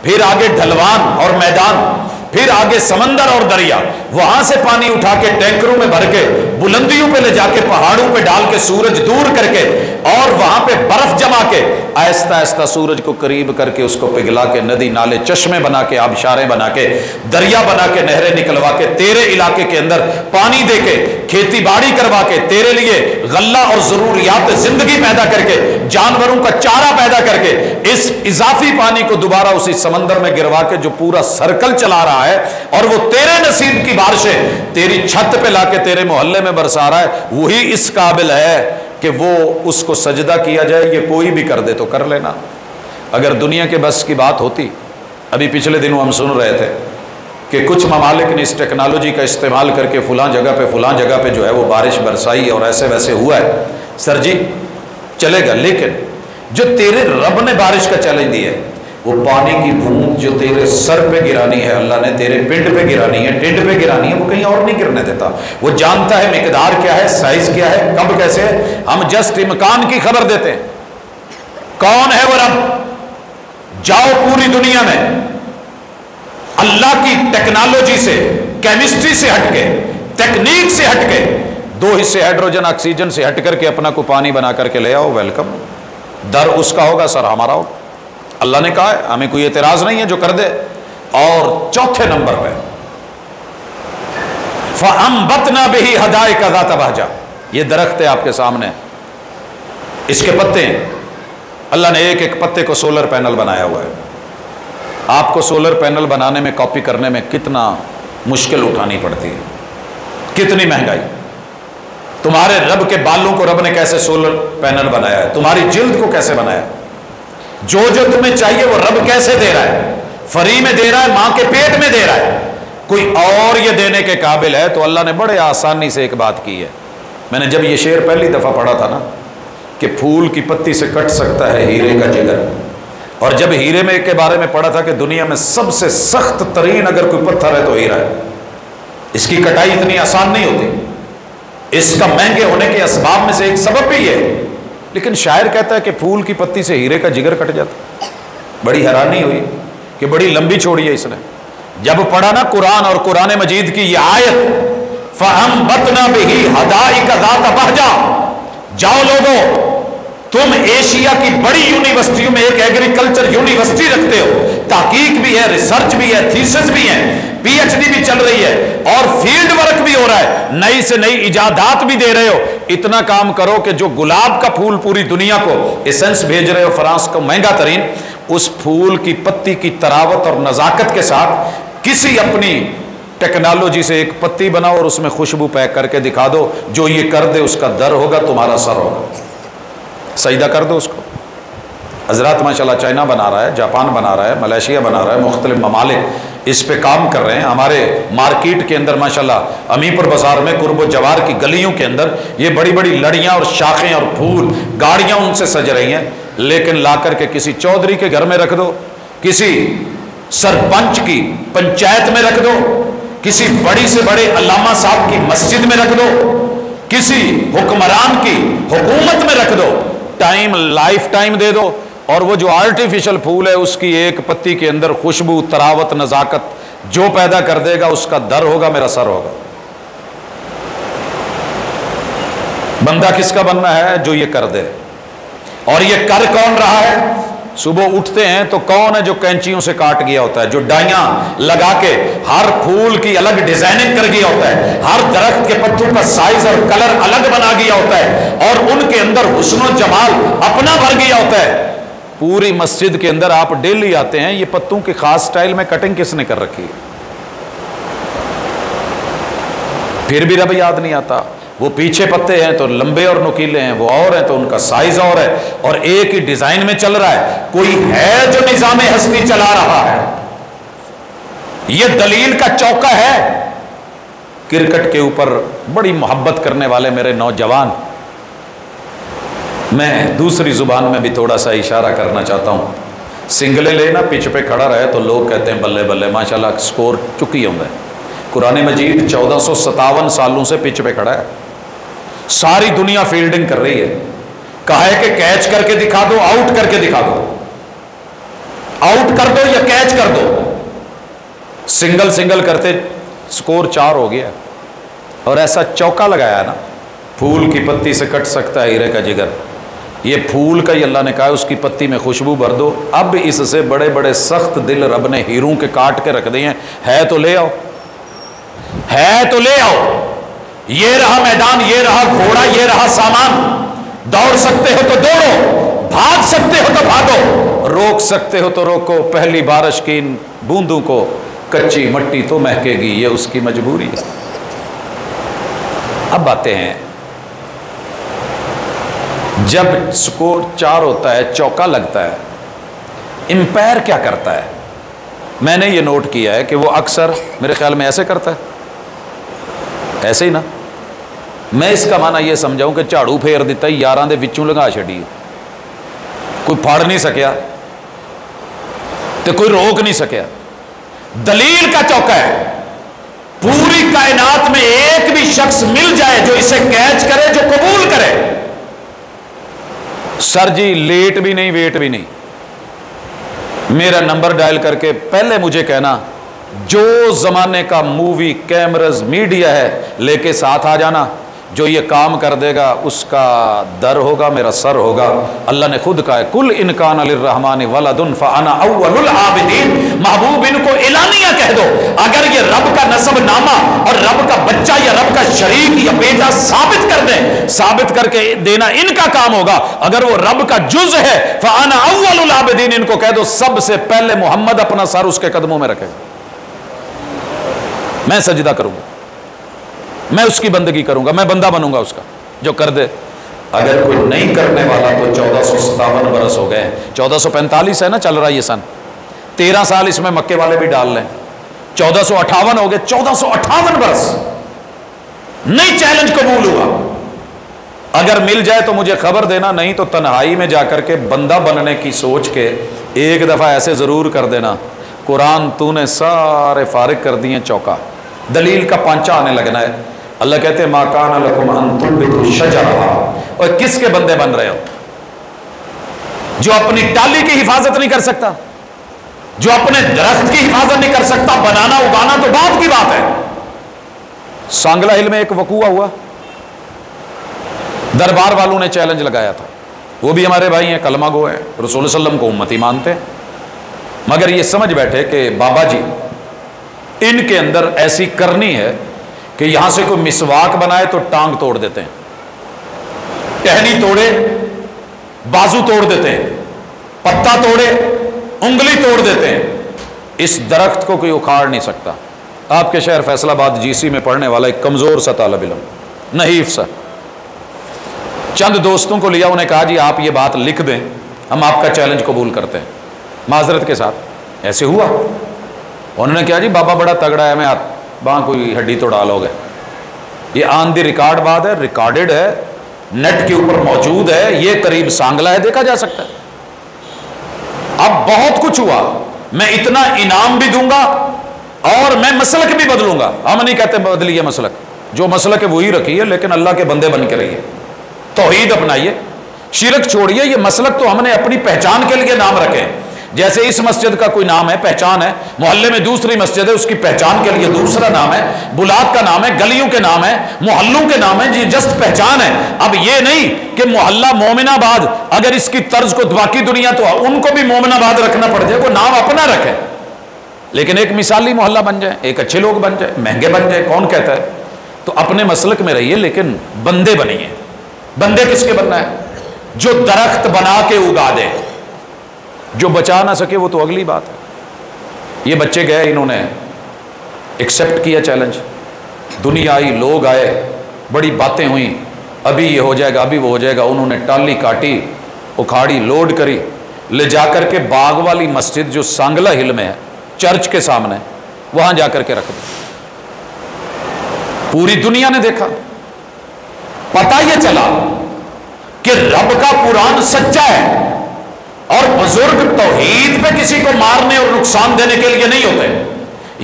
پھر آگے ڈھلوان اور میدان, پھر آگے سمندر اور دریا, وہاں سے پانی اٹھا کے ٹینکروں میں بھر کے بلندیوں پہ لے جا کے پہاڑوں پہ ڈال کے سورج دور کر کے اور وہاں پہ برف جما کے آہستہ آہستہ سورج کو قریب کر کے اس کو پگھلا کے ندی نالے چشمے بنا کے آبشاریں بنا کے دریا بنا کے نہریں نکلوا کے تیرے علاقے کے اندر پانی دے کے کھیتی باڑی کروا کے تیرے لیے غلہ اور ضروریات زندگی پیدا کر کے جانوروں کا چارہ پیدا کر کے اس اضافی پانی کو دوبارہ اسی سمندر میں گروا کے جو پورا سرکل چلا رہا ہے اور وہ تیرے نصیب کی بارشیں تیری چھت پہ لا کے تیرے محلے میں برسا رہا ہے، وہی اس قابل ہے کہ وہ اس کو سجدہ کیا جائے۔ یہ کوئی بھی کر دے تو کر لینا۔ اگر دنیا کے بس کی بات ہوتی، ابھی پچھلے دنوں ہم سن رہے تھے کہ کچھ ممالک نے اس ٹیکنالوجی کا استعمال کر کے فلاں جگہ پہ جو ہے وہ بارش برسائی اور ایسے ویسے ہوا ہے۔ سر جی چلے گا، لیکن جو تیرے رب نے بارش کا چیلنج دیا ہے، وہ پانی کی بوند جو تیرے سر پہ گرانی ہے، اللہ نے تیرے پنڈ پہ گرانی ہے، ٹنڈ پہ گرانی ہے، وہ کہیں اور نہیں گرنے دیتا۔ وہ جانتا ہے مقدار کیا ہے، سائز کیا ہے، کب کیسے ہے، ہم جسٹ امکان کی خبر دیتے ہیں۔ کون ہے وہ رب؟ جاؤ پوری دنیا میں اللہ کی ٹیکنالوجی سے، کیمسٹری سے ہٹ کے، تکنیک سے ہٹ کے، 2 حصے ہائیڈروجن آکسیجن سے ہٹ کر کے اپنا کو پانی بنا کر کے لے آؤ، ویلکم۔ در اس کا ہوگا، سر ہمارا ہوگا۔ اللہ نے کہا ہے، ہمیں کوئی اعتراض نہیں ہے جو کر دے۔ اور چوتھے نمبر پہ فَأَنبَتْنَا بِهِ حَدَائِقَ ذَاتَ بَهْجَةٍ، یہ درخت ہے آپ کے سامنے، اس کے پتے ہیں، اللہ نے ایک ایک پتے کو سولر پینل بنایا ہوا ہے۔ آپ کو سولر پینل بنانے میں، کاپی کرنے میں کتنا مشکل اٹھانی پڑتی ہے، کتنی مہنگائی۔ تمہارے رب کے بالوں کو رب نے کیسے سولر پینل بنایا ہے، تمہاری جلد کو کیسے بنایا ہے، جو تمہیں چاہیے وہ رب کیسے دے رہا ہے، فری میں دے رہا ہے، ماں کے پیٹ میں دے رہا ہے، کوئی اور یہ دینے کے قابل ہے؟ تو اللہ نے بڑے آسانی سے ایک بات کی ہے۔ میں نے جب یہ شعر پہلی دفعہ پڑھا تھا نا کہ پھول کی پتی سے کٹ سکتا ہے ہیرے کا جگر، اور جب ہیرے میں کے بارے میں پڑھا تھا کہ دنیا میں سب سے سخت ترین اگر کوئی پتھر ہے تو ہیرا ہے، اس کی کٹائی اتنی آسان نہیں ہوتی، اس کا مہنگے ہونے کے اسباب میں سے ایک سبب بھی ہے، لیکن شاعر کہتا ہے کہ پھول کی پتی سے ہیرے کا جگر کٹ جاتا۔ بڑی حیرانی ہوئی کہ بڑی لمبی چھوڑی ہے اس نے۔ جب پڑھا نا قرآن اور قرآن مجید کی یہ آیت فَأَنبَتْنَا بِهِ حَدَائِقَ ذَاتَ بَهْجَةٍ، جاؤ لوگوں، تم ایشیا کی بڑی یونیورسٹیوں میں ایک ایگریکلچر یونیورسٹی رکھتے ہو، تحقیق بھی ہے، ریسرچ بھی ہے، تھیسس بھی ہیں، پی ایچ ڈی بھی چل رہی ہے اور فیلڈ ورک بھی ہو رہا ہے، نئی سے نئی ایجادات بھی دے رہے ہو۔ اتنا کام کرو کہ جو گلاب کا پھول پوری دنیا کو ایسنس بھیج رہے ہو، فرانس کا مہنگا ترین، اس پھول کی پتی کی تراوت اور نزاکت کے ساتھ کسی اپنی ٹیکنالوجی سے ایک پتی بناؤ اور اس میں خوشبو پیک کر کے دکھا دو، جو یہ کر دے اس کا در ہوگا، تمہارا سر ہوگا، سجدہ کر دو اس کو۔ حضرات ماشاءاللہ چائنا بنا رہا ہے، جاپان بنا رہا ہے، ملیشیا بنا رہا ہے، مختلف ممالک اس پہ کام کر رہے ہیں۔ ہمارے مارکیٹ کے اندر ماشاءاللہ امی پور بازار میں قرب و جوار کی گلیوں کے اندر یہ بڑی بڑی لڑیاں اور شاخیں اور پھول گاڑیاں ان سے سج رہی ہیں، لیکن لا کر کے کسی چودھری کے گھر میں رکھ دو، کسی سرپنچ کی پنچایت میں رکھ دو، کسی بڑی سے بڑے علامہ صاحب کی مسجد میں رکھ دو، کسی حکمران کی حکومت میں رکھ دو، ٹائم لائف ٹائم دے دو، اور وہ جو آرٹیفیشل پھول ہے اس کی ایک پتی کے اندر خوشبو، تراوت، نزاکت جو پیدا کر دے گا اس کا در ہوگا، میرا سر ہوگا۔ بندہ کس کا بننا ہے؟ جو یہ کر دے۔ اور یہ کر کون رہا ہے؟ صبح اٹھتے ہیں تو کون ہے جو کینچیوں سے کاٹ گیا ہوتا ہے، جو ڈائیاں لگا کے ہر پھول کی الگ ڈیزائننگ کر گیا ہوتا ہے، ہر درخت کے پتوں کا سائز اور کلر الگ بنا گیا ہوتا ہے، اور ان کے اندر حسن و جمال اپنا بھر گیا ہوتا ہے۔ پوری مسجد کے اندر آپ ڈیلی آتے ہیں، یہ پتوں کی خاص سٹائل میں کٹنگ کس نے کر رکھی ہے؟ پھر بھی رب یاد نہیں آتا۔ وہ پیچھے پتے ہیں تو لمبے اور نکیلے ہیں، وہ اور ہیں تو ان کا سائز اور ہے، اور ایک ہی ڈیزائن میں چل رہا ہے۔ کوئی ہے جو نظام ہستی چلا رہا ہے؟ یہ دلیل کا چوکا ہے۔ کرکٹ کے اوپر بڑی محبت کرنے والے میرے نوجوان، میں دوسری زبان میں بھی تھوڑا سا اشارہ کرنا چاہتا ہوں۔ سنگلے لینا پچ پہ کھڑا رہے تو لوگ کہتے ہیں بلے بلے ماشاءاللہ سکور چکی ہوں گے۔ قرآن مجید 1457 سالوں سے پچ پہ کھڑا ہے، ساری دنیا فیلڈنگ کر رہی ہے، کہا ہے کہ کیچ کر کے دکھا دو، آؤٹ کر کے دکھا دو، آؤٹ کر دو یا کیچ کر دو۔ سنگل سنگل کرتے سکور 4 ہو گیا، اور ایسا چوکا لگایا نا، پھول کی پتی سے کٹ سکتا ہے ہیرے کا جگر۔ یہ پھول کا ہی اللہ نے کہا ہے اس کی پتی میں خوشبو بھر دو. اب اس سے بڑے بڑے سخت دل رب نے ہیروں کے کاٹ کے رکھ دیے ہیں. ہے تو لے آؤ, ہے تو لے آؤ. یہ رہا میدان, یہ رہا گھوڑا, یہ رہا سامان. دوڑ سکتے ہو تو دوڑو, بھاگ سکتے ہو تو بھاگو, روک سکتے ہو تو روکو. پہلی بارش کی ان بوندوں کو کچی مٹی تو مہکے گی, یہ اس کی مجبوری ہے. اب آتے ہیں, جب سکور 4 ہوتا ہے, چوکا لگتا ہے, امپائر کیا کرتا ہے؟ میں نے یہ نوٹ کیا ہے کہ وہ اکثر میرے خیال میں ایسے کرتا ہے, ایسے ہی نا. میں اس کا معنی یہ سمجھاؤں کہ جھاڑو پھیر دیتا ہے, یاراں دے وچوں لگا چھڑی, کوئی پھاڑ نہیں سکیا تو کوئی روک نہیں سکیا. دلیل کا چوکا ہے. پوری کائنات میں ایک بھی شخص مل جائے جو اسے کیچ کرے, جو قبول کرے, سر جی لیٹ بھی نہیں ویٹ بھی نہیں, میرا نمبر ڈائل کر کے پہلے مجھے کہنا, جو زمانے کا مووی کیمرز میڈیا ہے لے کے ساتھ آ جانا, جو یہ کام کر دے گا اس کا در ہوگا, میرا سر ہوگا. اللہ نے خود کہا ہے کل ان کان للرحمن ولد فانا اول العابدین. محبوب ان کو اعلانیہ کہہ دو, اگر یہ رب کا نسب نامہ اور رب کا بچہ یا رب کا شریک یا بیٹا ثابت کر دیں, ثابت کر کے دینا ان کا کام ہوگا. اگر وہ رب کا جز ہے فانا اول العابدین, ان کو کہہ دو سب سے پہلے محمد اپنا سر اس کے قدموں میں رکھے گا, میں سجدہ کروں گا, میں اس کی بندگی کروں گا, میں بندہ بنوں گا اس کا جو کر دے. اگر کوئی نہیں کرنے والا تو 1457 برس ہو گئے. 1445 ہے نا چل رہا یہ سن, 13 سال اس میں مکے والے بھی ڈال لیں, 1458 ہو گئے. 1458 برس نہیں چیلنج قبول ہوا. اگر مل جائے تو مجھے خبر دینا, نہیں تو تنہائی میں جا کر کے بندہ بننے کی سوچ کے ایک دفعہ ایسے ضرور کر دینا, قرآن تو نے سارے فارغ کر دیے چوکا, دلیل کا پانچا آنے لگنا ہے. اللہ کہتے ہیں ما کان لکم ان تنبتوا شجرہا. اور کس کے بندے بن رہے ہو؟ جو اپنی ٹالی کی حفاظت نہیں کر سکتا, جو اپنے درخت کی حفاظت نہیں کر سکتا. بنانا اگانا تو بات کی بات ہے. سانگلہ ہل میں ایک وقوع ہوا, دربار والوں نے چیلنج لگایا تھا, وہ بھی ہمارے بھائی ہیں, کلمہ گو ہیں, رسول اللہ علیہ وسلم کو امتی مانتے ہیں, مگر یہ سمجھ بیٹھے کہ بابا جی ان کے اندر ایسی کرنی ہے کہ یہاں سے کوئی مسواک بنائے تو ٹانگ توڑ دیتے ہیں, ٹہنی توڑے بازو توڑ دیتے ہیں, پتا توڑے انگلی توڑ دیتے ہیں. اس درخت کو کوئی اکھاڑ نہیں سکتا. آپ کے شہر فیصل آباد جی سی میں پڑھنے والا ایک کمزور سا طالب علم, نحیف سا, چند دوستوں کو لیا, انہیں کہا جی آپ یہ بات لکھ دیں, ہم آپ کا چیلنج قبول کرتے ہیں. معذرت کے ساتھ ایسے ہوا. انہوں نے کہا جی بابا بڑا تگڑا ہے, میں وہاں کوئی ہڈی تو ڈالو گے. یہ آن دی ریکارڈ بات ہے, ریکارڈڈ ہے, نیٹ کے اوپر موجود ہے, یہ قریب سانگلہ ہے, دیکھا جا سکتا ہے. اب بہت کچھ ہوا, میں اتنا انعام بھی دوں گا اور میں مسلک بھی بدلوں گا. ہم نہیں کہتے بدلیے مسلک, جو مسلک ہے وہی رکھیے, لیکن اللہ کے بندے بن کے رہیے, توحید اپنائیے, شرک چھوڑیے. یہ مسلک تو ہم نے اپنی پہچان کے لیے نام رکھے. جیسے اس مسجد کا کوئی نام ہے, پہچان ہے, محلے میں دوسری مسجد ہے, اس کی پہچان کے لیے دوسرا نام ہے, بلاد کا نام ہے, گلیوں کے نام ہے, محلوں کے نام ہے, جی جسٹ پہچان ہے. اب یہ نہیں کہ محلہ مومن آباد, اگر اس کی طرز کو باقی دنیا تو ان کو بھی مومن آباد رکھنا پڑ جائے, کوئی نام اپنا رکھے, لیکن ایک مثالی محلہ بن جائے, ایک اچھے لوگ بن جائے, مہنگے بن جائے, کون کہتا ہے. تو اپنے مسلک میں رہیے, لیکن بندے بنیے. بندے کس کے بننا ہے؟ جو درخت بنا کے اگا دے. جو بچا نہ سکے وہ تو اگلی بات ہے. یہ بچے گئے, انہوں نے ایکسیپٹ کیا چیلنج, دنیا آئی, لوگ آئے, بڑی باتیں ہوئیں, ابھی یہ ہو جائے گا, ابھی وہ ہو جائے گا. انہوں نے ٹالی کاٹی, اکھاڑی, لوڈ کری, لے جا کر کے باغ والی مسجد جو سانگلہ ہل میں ہے, چرچ کے سامنے, وہاں جا کر کے رکھ دی. پوری دنیا نے دیکھا, پتہ یہ چلا کہ رب کا قرآن سچا ہے, اور بزرگ توحید پہ کسی کو مارنے اور نقصان دینے کے لیے نہیں ہوتے,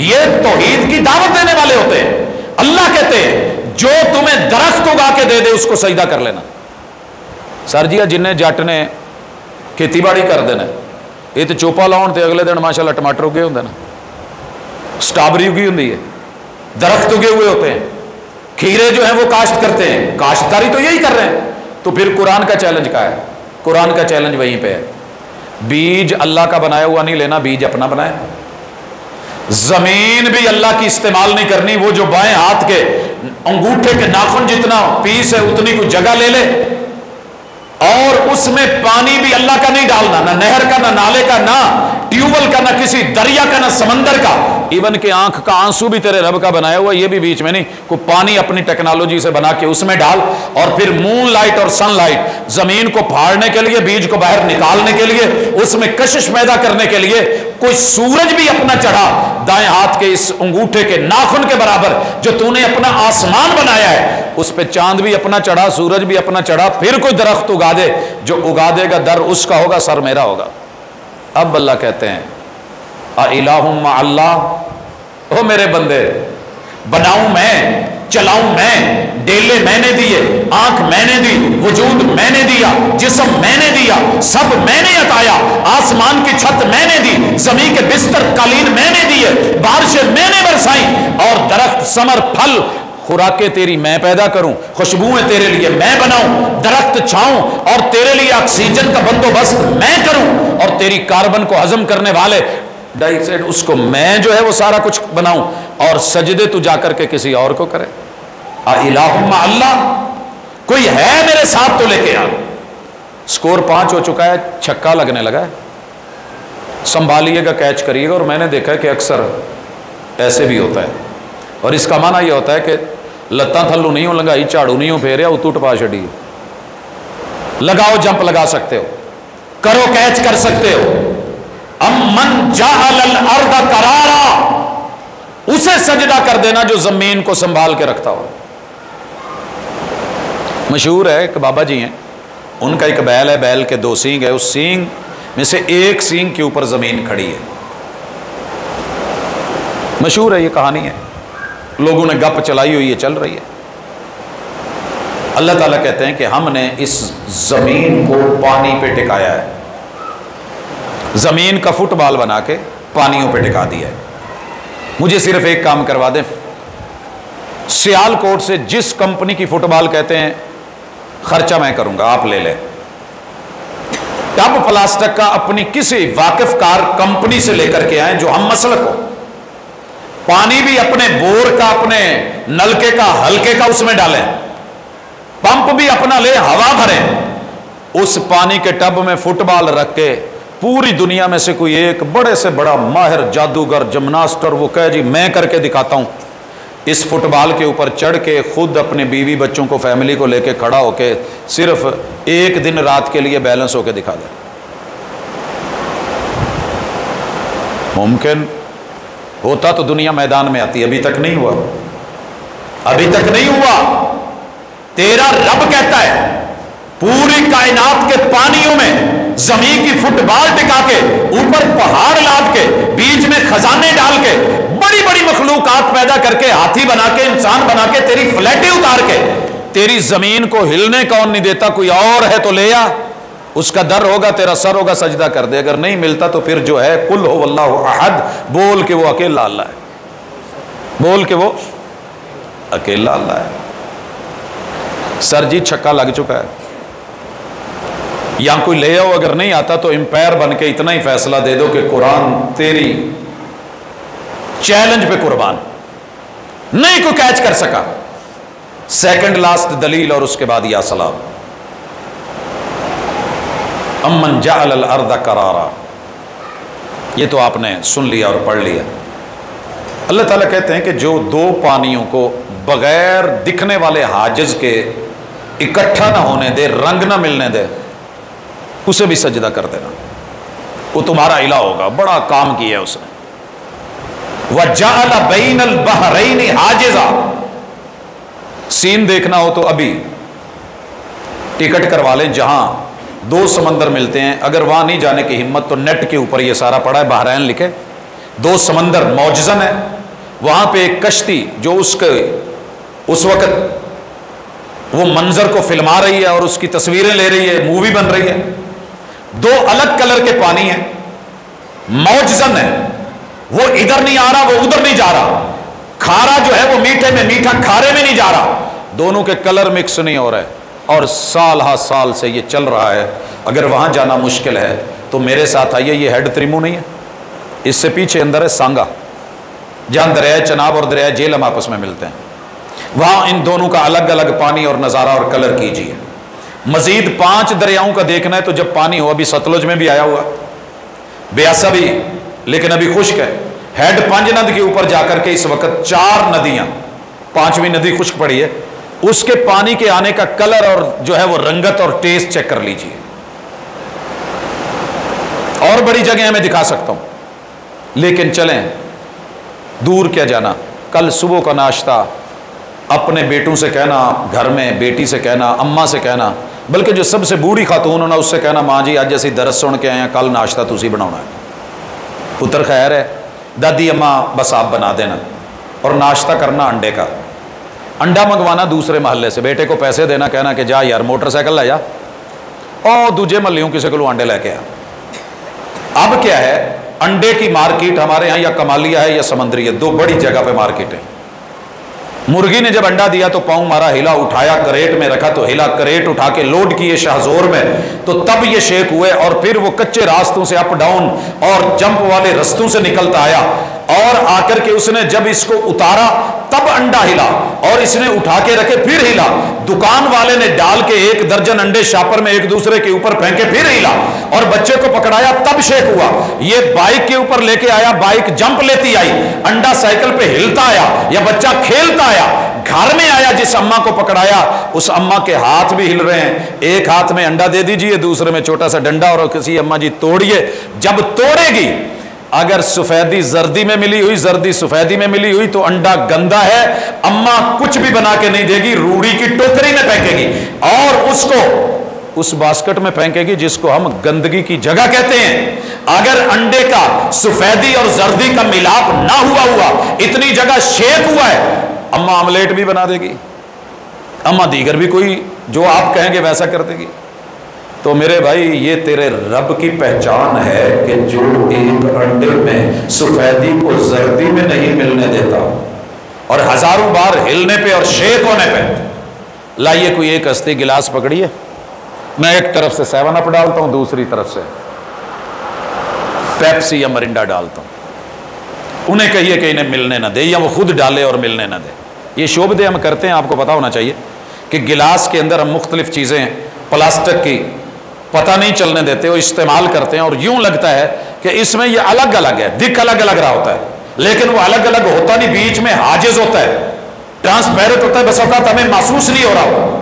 یہ توحید کی دعوت دینے والے ہوتے ہیں. اللہ کہتے ہیں جو تمہیں درخت اگا کے دے دے اس کو سجدہ کر لینا. سر جی جن جٹ نے کھیتی باڑی کر دینا, یہ تو چوپا لاؤن تے اگلے دن ماشاءاللہ ٹماٹر اگے ہوندے نا, سٹرابری اگی ہوندی ہے, درخت اگے ہوئے ہوتے ہیں, کھیرے جو ہیں وہ کاشت کرتے ہیں, کاشتکاری تو یہی کر رہے ہیں. تو پھر قرآن کا چیلنج کہا ہے قرآن کا چیلنج وہیں پہ ہے. بیج اللہ کا بنایا ہوا نہیں لینا، بیج اپنا بنایا. زمین بھی اللہ کی استعمال نہیں کرنی، وہ جو بائیں ہاتھ کے انگوٹھے کے ناخن جتنا پیس ہے اتنی کوئی جگہ لے لے، اور اس میں پانی بھی اللہ کا نہیں ڈالنا، نہ نہر کا، نہ نالے کا، نہ ٹیوبل کا، نہ کسی دریا کا، نہ سمندر کا. ایون کہ آنکھ کا آنسو بھی تیرے رب کا بنایا ہوا، یہ بھی بیچ میں نہیں. کوئی پانی اپنی ٹیکنالوجی سے بنا کے اس میں ڈال، اور پھر مون لائٹ اور سن لائٹ زمین کو پھاڑنے کے لیے، بیج کو باہر نکالنے کے لیے، اس میں کشش پیدا کرنے کے لیے کوئی سورج بھی اپنا چڑھا دائیں ہاتھ کے اس انگوٹھے کے ناخن کے برابر جو تو نے اپنا آسمان بنایا ہے، اس پہ چاند بھی اپنا چڑھا، سورج بھی اپنا چڑھا، پھر کوئی درخت اگا دے، جو اگا دے گا در اس کا ہوگا، سر میرا ہوگا. اب اللہ کہتے ہیں اِلَٰهٌ مَّعَ اللَّهِ، او میرے بندے، بناؤں میں، چلاؤں میں، ڈیلے میں نے دیے، آنکھ میں نے دی، وجود میں نے دیا، جسم میں نے دیا، سب میں نے عطایا، آسمان کی چھت میں نے دی، زمین کے بستر قالین میں نے دیے، بارشیں میں نے برسائیں، اور درخت ثمر پھل خوراکیں تیری میں پیدا کروں، خوشبوئیں تیرے لیے میں بناؤں، درخت چھاؤں، اور تیرے لیے آکسیجن کا بندوبست میں کروں، اور تیری کاربن کو ہضم کرنے والے ڈائی آکسائڈ اس کو میں جو ہے وہ سارا کچھ بناؤں، اور سجدے تو جا کر کے کسی اور کو کرے. الہم اللہ، کوئی ہے میرے ساتھ تو لے کے آ. سکور 5 ہو چکا ہے، چھکا لگنے لگا ہے. سنبھالیے گا، کیچ کریے گا. اور میں نے دیکھا ہے کہ اکثر ایسے بھی ہوتا ہے، اور اس کا معنی یہ ہوتا ہے کہ لتاں تھلو نہیں ہو لگائی، جھاڑو نہیں ہو پھیریا، اتو ٹپا چھڑی. لگاؤ، جمپ لگا سکتے ہو، کرو کیچ کر سکتے ہو. امن جعل الارض قرارا، اسے سجدہ کر دینا جو زمین کو سنبھال کے رکھتا ہو. مشہور ہے ایک بابا جی ہیں، ان کا ایک بیل ہے، بیل کے 2 سینگ ہے، اس سینگ میں سے ایک سینگ کے اوپر زمین کھڑی ہے. مشہور ہے، یہ کہانی ہے، لوگوں نے گپ چلائی ہوئی ہے، چل رہی ہے. اللہ تعالیٰ کہتے ہیں کہ ہم نے اس زمین کو پانی پہ ٹکایا ہے، زمین کا فٹ بال بنا کے پانیوں پہ ٹکا دیا ہے. مجھے صرف ایک کام کروا دیں، سیال کوٹ سے جس کمپنی کی فٹ بال کہتے ہیں خرچہ میں کروں گا، آپ لے لیں. ٹب پلاسٹک کا اپنی کسی واقف کار کمپنی سے لے کر کے آئیں جو ہم مسلک ہو. پانی بھی اپنے بور کا، اپنے نلکے کا، ہلکے کا اس میں ڈالیں. پمپ بھی اپنا لے، ہوا بھریں. اس پانی کے ٹب میں فٹ بال رکھ کے پوری دنیا میں سے کوئی ایک بڑے سے بڑا ماہر جادوگر، جمناسٹر، وہ کہے جی میں کر کے دکھاتا ہوں. اس فٹ بال کے اوپر چڑھ کے خود اپنے بیوی بچوں کو، فیملی کو لے کے کھڑا ہو کے صرف 1 دن رات کے لیے بیلنس ہو کے دکھا دے. ممکن ہوتا تو دنیا میدان میں آتی. ابھی تک نہیں ہوا، ابھی تک نہیں ہوا. تیرا رب کہتا ہے پوری کائنات کے پانیوں میں زمین کی فٹ بال ٹکا کے، اوپر پہاڑ لاد کے، بیچ میں خزانے ڈال کے، بڑی بڑی مخلوقات پیدا کر کے، ہاتھی بنا کے، انسان بنا کے، تیری فلیٹیں اتار کے، تیری زمین کو ہلنے کون نہیں دیتا؟ کوئی اور ہے تو لے آ، اس کا در ہوگا، تیرا سر ہوگا، سجدہ کر دے. اگر نہیں ملتا تو پھر جو ہے قل هو اللہ احد، بول کے وہ اکیلا اللہ ہے، بول کے وہ اکیلا اللہ ہے. سر جی چھکا لگ چکا ہے، یا کوئی لے آؤ. اگر نہیں آتا تو امپائر بن کے اتنا ہی فیصلہ دے دو کہ قرآن تیری چیلنج پہ قربان. نہیں کوئی کیچ کر سکا. سیکنڈ لاسٹ دلیل، اور اس کے بعد یا سلام. امن جعل الارض قرارا، یہ تو آپ نے سن لیا اور پڑھ لیا. اللہ تعالیٰ کہتے ہیں کہ جو 2 پانیوں کو بغیر دکھنے والے حاجز کے اکٹھا نہ ہونے دے، رنگ نہ ملنے دے، اسے بھی سجدہ کر دینا، وہ تمہارا الہ ہوگا. بڑا کام کیا ہے اس نے. وَجَعَلَ بَيْنَ الْبَحْرَيْنِ حَاجِزًا، سین دیکھنا ہو تو ابھی ٹکٹ کروا لیں، جہاں 2 سمندر ملتے ہیں. اگر وہاں نہیں جانے کی ہمت تو نیٹ کے اوپر یہ سارا پڑا ہے، بحرین لکھے، 2 سمندر موجزن ہے. وہاں پہ ایک کشتی جو اس وقت وہ منظر کو فلما رہی ہے اور اس کی تصویریں لے رہی ہے، مووی بن رہی ہے. 2 الگ کلر کے پانی ہیں، موجزن ہے، وہ ادھر نہیں آ رہا، وہ ادھر نہیں جا رہا. کھارا جو ہے وہ میٹھے میں، میٹھا کھارے میں نہیں جا رہا. دونوں کے کلر مکس نہیں ہو رہے. اور سال ہا سال سے یہ چل رہا ہے. اگر وہاں جانا مشکل ہے تو میرے ساتھ آئیے. یہ ہیڈ تریمو نہیں ہے, اس سے پیچھے اندر ہے سانگا, جہاں دریائے چناب اور دریائے جیلم آپس میں ملتے ہیں. وہاں ان دونوں کا الگ الگ پانی اور نظارہ اور کلر کیجیے. مزید 5 دریاؤں کا دیکھنا ہے تو جب پانی ہو, ابھی ستلج میں بھی آیا ہوا, بیاسا بھی, لیکن ابھی خشک ہے. ہیڈ پنج ند کے اوپر جا کر کے اس وقت 4 ندیاں, 5ویں ندی خشک پڑی ہے, اس کے پانی کے آنے کا کلر اور جو ہے وہ رنگت اور ٹیسٹ چیک کر لیجئے. اور بڑی جگہیں میں دکھا سکتا ہوں, لیکن چلیں دور کیا جانا. کل صبح کا ناشتہ اپنے بیٹوں سے کہنا, گھر میں بیٹی سے کہنا, اماں سے کہنا, بلکہ جو سب سے بوڑھی خاتون ہونا اس سے کہنا, ماں جی آج جیسی درس سن کے آئے ہیں, کل ناشتہ تسی بناؤنا ہے. پتر خیر ہے, دادی اماں بس آپ بنا دینا. اور ناشتہ کرنا انڈے کا, انڈا منگوانا دوسرے محلے سے, بیٹے کو پیسے دینا, کہنا کہ جا یار موٹر سائیکل لے جا, اور دوجے محلیوں کسی کو انڈے لے کے آ. اب کیا ہے, انڈے کی مارکیٹ ہمارے ہاں یا کمالیہ ہے یا سمندری ہے, 2 بڑی جگہ پہ مارکیٹ ہے. مرغی نے جب انڈا دیا تو پاؤں مارا, ہلا, اٹھایا, کریٹ میں رکھا تو ہلا, کریٹ اٹھا کے لوڈ کیے شاہزور میں, تو تب یہ شیک ہوئے. اور پھر وہ کچے راستوں سے اپ ڈاؤن اور جمپ والے رستوں سے نکلتا آیا, اور آ کر کے اس نے جب اس کو اتارا تب انڈا ہلا, اور اس نے اٹھا کے رکھے پھر ہلا. دکان والے نے ڈال کے 1 درجن انڈے شاپر میں ایک دوسرے کے اوپر پھینکے پھر ہلا, اور بچے کو پکڑایا تب شیک ہوا. یہ بائک کے اوپر لے کے آیا, بائک جمپ لیتی آئی, انڈا سائیکل پہ ہلتا آیا یا بچہ کھیلتا آیا. گھر میں آیا, جس اماں کو پکڑایا اس اماں کے ہاتھ بھی ہل رہے ہیں, ایک ہاتھ میں انڈا دے دیجئے, دوسرے میں چھوٹا سا ڈنڈا, اور کسی اماں جی توڑیے. جب توڑے گی, اگر سفیدی زردی میں ملی ہوئی, زردی سفیدی میں ملی ہوئی, تو انڈا گندا ہے. اماں کچھ بھی بنا کے نہیں دے گی, روڑی کی ٹوکری میں پھینکے گی اور اس کو اس باسکٹ میں پھینکے گی جس کو ہم گندگی کی جگہ کہتے ہیں. اگر انڈے کا سفیدی اور زردی کا ملاپ نہ ہوا, اتنی جگہ شیک ہوا ہے, اماں آملیٹ بھی بنا دے گی, اماں دیگر بھی کوئی جو آپ کہیں گے ویسا کر دے گی. تو میرے بھائی, یہ تیرے رب کی پہچان ہے کہ جو ایک انڈے میں سفیدی کو زردی میں نہیں ملنے دیتا, اور ہزاروں بار ہلنے پہ اور شیک ہونے پہ. لائیے کوئی ایک ہستی گلاس پکڑیے, میں ایک طرف سے 7 اپ ڈالتا ہوں, دوسری طرف سے پیپسی یا مرنڈا ڈالتا ہوں. انہیں کہیے کہ انہیں ملنے نہ دے, یا وہ خود ڈالے اور ملنے نہ دے. یہ شعبدے ہم کرتے ہیں, آپ کو پتا ہونا چاہیے کہ گلاس کے اندر ہم مختلف چیزیں پلاسٹک کی پتہ نہیں چلنے دیتے, وہ استعمال کرتے ہیں, اور یوں لگتا ہے کہ اس میں یہ الگ الگ ہے, دکھ الگ الگ رہا ہوتا ہے, لیکن وہ الگ الگ ہوتا نہیں, بیچ میں حاجز ہوتا ہے, ٹرانسپیرنٹ ہوتا ہے, بس اوقات ہمیں محسوس نہیں ہو رہا ہوتا.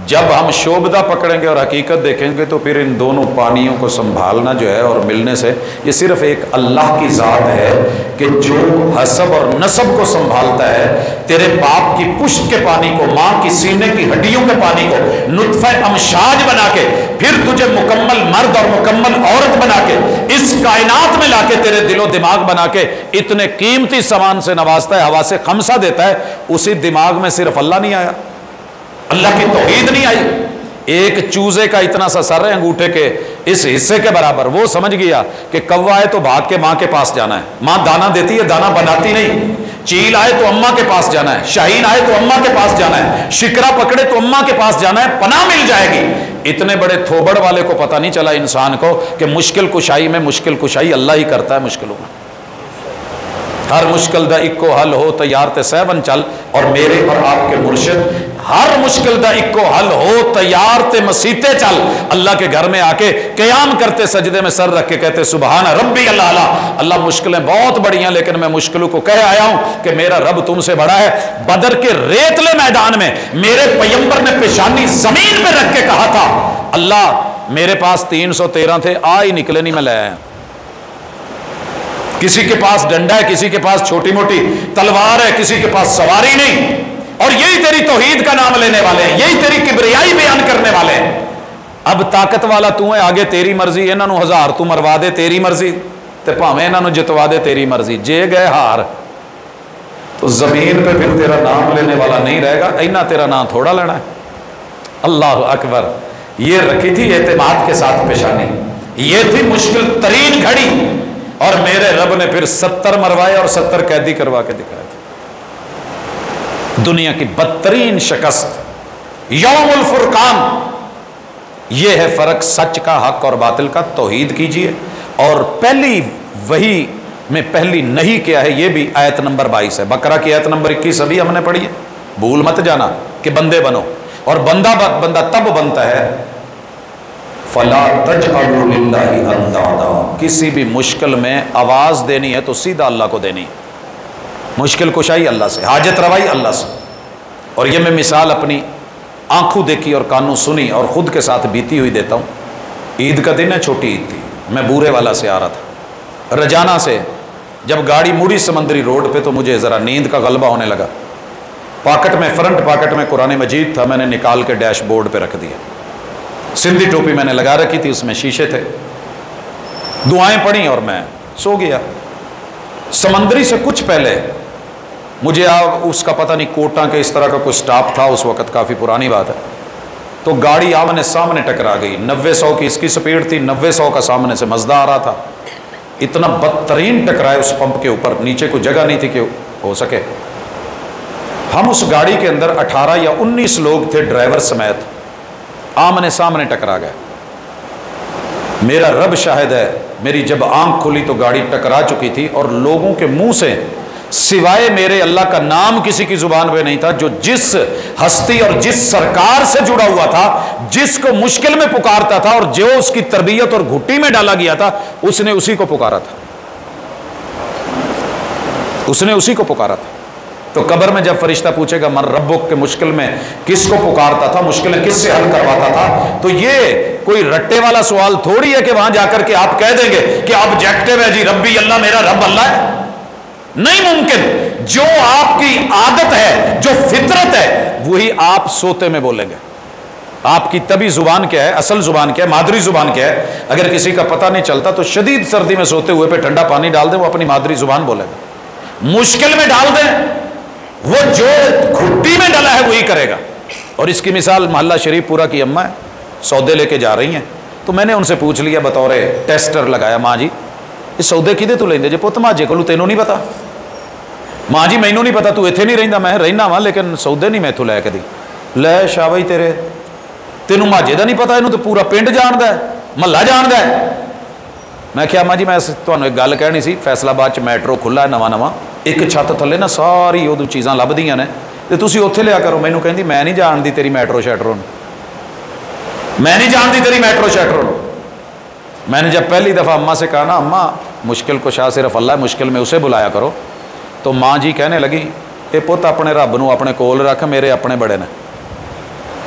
جب ہم شعبدہ پکڑیں گے اور حقیقت دیکھیں گے تو پھر ان دونوں پانیوں کو سنبھالنا جو ہے اور ملنے سے, یہ صرف ایک اللہ کی ذات ہے کہ جو حسب اور نسب کو سنبھالتا ہے. تیرے باپ کی پشت کے پانی کو, ماں کی سینے کی ہڈیوں کے پانی کو نطفہ امشاج بنا کے پھر تجھے مکمل مرد اور مکمل عورت بنا کے اس کائنات میں لا کے تیرے دل و دماغ بنا کے اتنے قیمتی سامان سے نوازتا ہے, حواس خمسہ دیتا ہے. اسی دماغ میں صرف اللہ نہیں آیا, اللہ کی توحید نہیں آئی. ایک چوزے کا اتنا سا سر ہے انگوٹھے کے اس حصے کے برابر, وہ سمجھ گیا کہ کوا ہے تو بھاگ کے ماں کے پاس جانا ہے, ماں دانا دیتی ہے, دانا بناتی نہیں. چیل آئے تو اماں کے پاس جانا ہے, شاہین آئے تو اماں کے پاس جانا ہے, شکرا پکڑے تو اماں کے پاس جانا ہے, پناہ مل جائے گی. اتنے بڑے تھوبڑ والے کو پتہ نہیں چلا انسان کو کہ مشکل کشائی میں مشکل کشائی اللہ ہی کرتا ہے مشکلوں میں. ہر مشکل دا اکو حل ہو تیار تے 7 چل, اور میرے اور آپ کے مرشد ہر مشکل دا اکو حل ہو تیار تے مسیتے چل. اللہ کے گھر میں آ کے قیام کرتے, سجدے میں سر رکھ کے کہتے سبحان ربی اللہ. اللہ مشکلیں بہت بڑی ہیں, لیکن میں مشکلوں کو کہہ آیا ہوں کہ میرا رب تم سے بڑا ہے. بدر کے ریتلے میدان میں میرے پیغمبر نے پیشانی زمین پہ رکھ کے کہا تھا, اللہ میرے پاس 313 تھے, آ ہی نکلے نہیں, میں لے آیا. کسی کے پاس ڈنڈا ہے, کسی کے پاس چھوٹی موٹی تلوار ہے, کسی کے پاس سواری نہیں, اور یہی تیری توحید کا نام لینے والے ہیں, یہی تیری کبریائی بیان کرنے والے ہیں. اب طاقت والا تو ہے, آگے تیری مرضی, انہاں نو 1000 تو مروا دے تیری مرضی, تے بھاویں انہاں نو جتوا دے تیری مرضی. جے گئے ہار تو زمین پہ پھر تیرا نام لینے والا نہیں رہے گا, اینا تیرا نام تھوڑا لینا ہے. اللہ اکبر. یہ رکھی تھی اعتماد کے ساتھ پیشانی, یہ تھی مشکل ترین گھڑی, اور میرے رب نے پھر 70 مروائے اور 70 قیدی کروا کے دکھایا تھا. دنیا کی بدترین شکست یوم الفرقان، یہ ہے فرق سچ کا، حق اور باطل کا۔ توحید کیجئے۔ اور پہلی وحی میں پہلی نہیں کیا ہے، یہ بھی آیت نمبر 22 ہے، بقرہ کی آیت نمبر 21 ابھی ہم نے پڑھی ہے، بھول مت جانا کہ بندے بنو، اور بندہ تب بنتا ہے فلا تجعلوا للہ اندادا، کسی بھی مشکل میں آواز دینی ہے تو سیدھا اللہ کو دینی ہے، مشکل کشائی اللہ سے، حاجت روائی اللہ سے۔ اور یہ میں مثال اپنی آنکھوں دیکھی اور کانوں سنی اور خود کے ساتھ بیتی ہوئی دیتا ہوں۔ عید کا دن ہے، چھوٹی عید تھی، میں بورے والا سے آ رہا تھا رجانہ سے، جب گاڑی مڑی سمندری روڈ پہ تو مجھے ذرا نیند کا غلبہ ہونے لگا، پاکٹ میں فرنٹ پاکٹ میں قرآن مجید تھا، میں نے نکال کے ڈیش بورڈ پہ رکھ دیا، سندھی ٹوپی میں نے لگا رکھی تھی، اس میں شیشے تھے، دعائیں پڑھیں اور میں سو گیا۔ سمندری سے کچھ پہلے مجھے اس کا پتہ نہیں کوٹا کے اس طرح کا کوئی سٹاپ تھا اس وقت، کافی پرانی بات ہے، تو گاڑی آمنے سامنے ٹکرا گئی، 90-100 کی اس کی سپیڈ تھی، 90-100 کا سامنے سے مزدہ آ رہا تھا، اتنا بدترین ٹکرائے اس پمپ کے اوپر، نیچے کوئی جگہ نہیں تھی کہ ہو سکے۔ ہم اس گاڑی کے اندر 18 یا 19 لوگ تھے ڈرائیور سمیت، آمنے سامنے ٹکرا گئے۔ میرا رب شاہد ہے، میری جب آنکھ کھلی تو گاڑی ٹکرا چکی تھی، اور لوگوں کے منہ سے سوائے میرے اللہ کا نام کسی کی زبان پہ نہیں تھا، جو جس ہستی اور جس سرکار سے جڑا ہوا تھا، جس کو مشکل میں پکارتا تھا اور جو اس کی تربیت اور گھٹی میں ڈالا گیا تھا، اس نے اسی کو پکارا تھا، اس نے اسی کو پکارا تھا۔ تو قبر میں جب فرشتہ پوچھے گا من ربک، کہ مشکل میں کس کو پکارتا تھا، مشکلیں کس سے حل کرواتا تھا، تو یہ کوئی رٹے والا سوال تھوڑی ہے کہ وہاں جا کر کے آپ کہہ دیں گے کہ آبجیکٹو ہے جی، ربی اللہ، میرا رب اللہ ہے، نہیں ممکن۔ جو آپ کی عادت ہے، جو فطرت ہے، وہی آپ سوتے میں بولیں گے۔ آپ کی طبی زبان کیا ہے، اصل زبان کیا ہے، مادری زبان کیا ہے، اگر کسی کا پتہ نہیں چلتا تو شدید سردی میں سوتے ہوئے پہ ٹھنڈا پانی ڈال دیں، وہ اپنی مادری زبان بولے گا۔ مشکل میں ڈال دیں، وہ جو گھٹی میں ڈلا ہے وہی کرے گا۔ اور اس کی مثال محلہ شریف پورا کی اماں ہے، سودے لے کے جا رہی ہیں، تو میں نے ان سے پوچھ لیا بطور ٹیسٹر لگایا، ماں جی یہ سودے کدے تو لیندے جے؟ پت ماجے کو تینوں نہیں پتا؟ ماں جی مینوں نہیں پتا، تو ایتھے نہیں رہندا، میں رہنا وا لیکن سودے نہیں میں اتوں لے کدی۔ لے شاہ بھائی تیرے، تینوں ماجے دا نہیں پتا، اینوں تو پورا پنڈ جاندا ہے، محلہ جاندا ہے۔ میں کہا ماں جی میں تانوں ایک گل کہنی سی، فیصل آباد چ میٹرو کھلا ہے نواں، ایک چھت تھلے نا ساری وہ چیزاں لبدیاں نے، تے تسی اوتھے لیا کرو۔ مینوں کہندی میں نہیں جانتی تیری میٹرو شیٹرو، میں نہیں جانتی تیری میٹرو شیٹرو۔ میں نے جب پہلی دفعہ اماں سے کہا نا اماں مشکل کشا صرف اللہ ہے، مشکل میں اسے بلایا کرو، تو ماں جی کہنے لگی اے پت اپنے رب نو اپنے کول رکھ، میرے اپنے بڑے نے،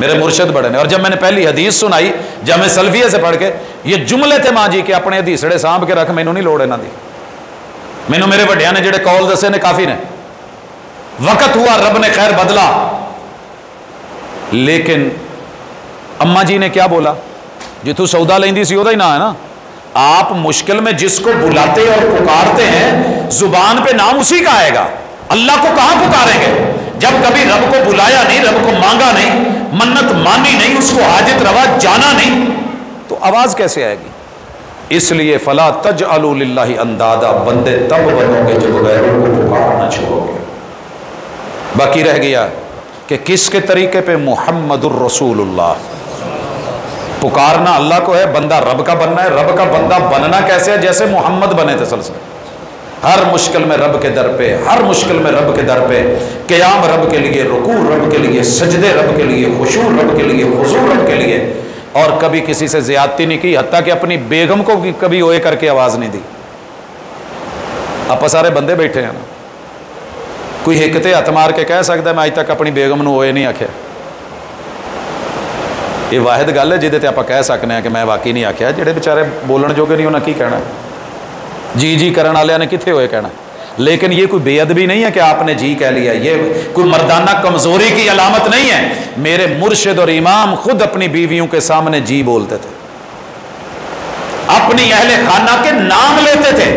میرے مرشد بڑے نے۔ اور جب میں نے پہلی حدیث سنائی جامع سلفیہ سے پڑھ کے، یہ جملے تھے ماں جی کہ اپنے حدیثڑے سانپ کے رکھ، مینوں نہیں لوڑ انہاں دی، مینوں میرے وڈیاں نے جڑے کول دسے نے کافی نے۔ وقت ہوا رب نے خیر بدلا، لیکن اماں جی نے کیا بولا؟ جتوں سودا لیندی سی وہدا ہی نام ہے نا۔ آپ مشکل میں جس کو بلاتے اور پکارتے ہیں، زبان پہ نام اسی کا آئے گا، اللہ کو کہاں پکاریں گے؟ جب کبھی رب کو بلایا نہیں، رب کو مانگا نہیں، منت مانی نہیں، اس کو حاجت روا جانا نہیں، تو آواز کیسے آئے گی؟ اس لیے فلا تجعلوا للہ اندادا، بندے تب بنو گے جب غیروں کو پکارنا چھوڑو گے۔ باقی رہ گیا کہ کس کے طریقے پہ؟ محمد الرسول اللہ۔ پکارنا اللہ کو ہے، بندہ رب کا بننا ہے۔ رب کا بندہ بننا کیسے ہے؟ جیسے محمد بنے تھے سلسلے، ہر مشکل میں رب کے در پہ، ہر مشکل میں رب کے در پہ، قیام رب کے لیے، رکوع رب کے لیے، سجدے رب کے لیے، خشوع رب کے لیے، خضوع رب کے لیے، اور کبھی کسی سے زیادتی نہیں کی، حتیٰ کہ اپنی بیگم کو کبھی اوئے کر کے آواز نہیں دی۔ آپ سارے بندے بیٹھے ہیں نا، کوئی ہکتے ہاتھ مار کے کہہ سکتا ہے میں اج تک اپنی بیگم نو اوئے نہیں آکھیا؟ یہ واحد گل ہے جہدے آپ کہہ سکتے ہیں کہ میں واقعی نہیں آخیا۔ جہے بیچارے بولن جوگے نہیں انہیں کی کہنا، جی جی کرن والے نے کتنے ہوئے کہنا۔ لیکن یہ کوئی بے ادبی نہیں ہے کہ آپ نے جی کہہ لیا، یہ کوئی مردانہ کمزوری کی علامت نہیں ہے۔ میرے مرشد اور امام خود اپنی بیویوں کے سامنے جی بولتے تھے، اپنی اہل خانہ کے نام لیتے تھے،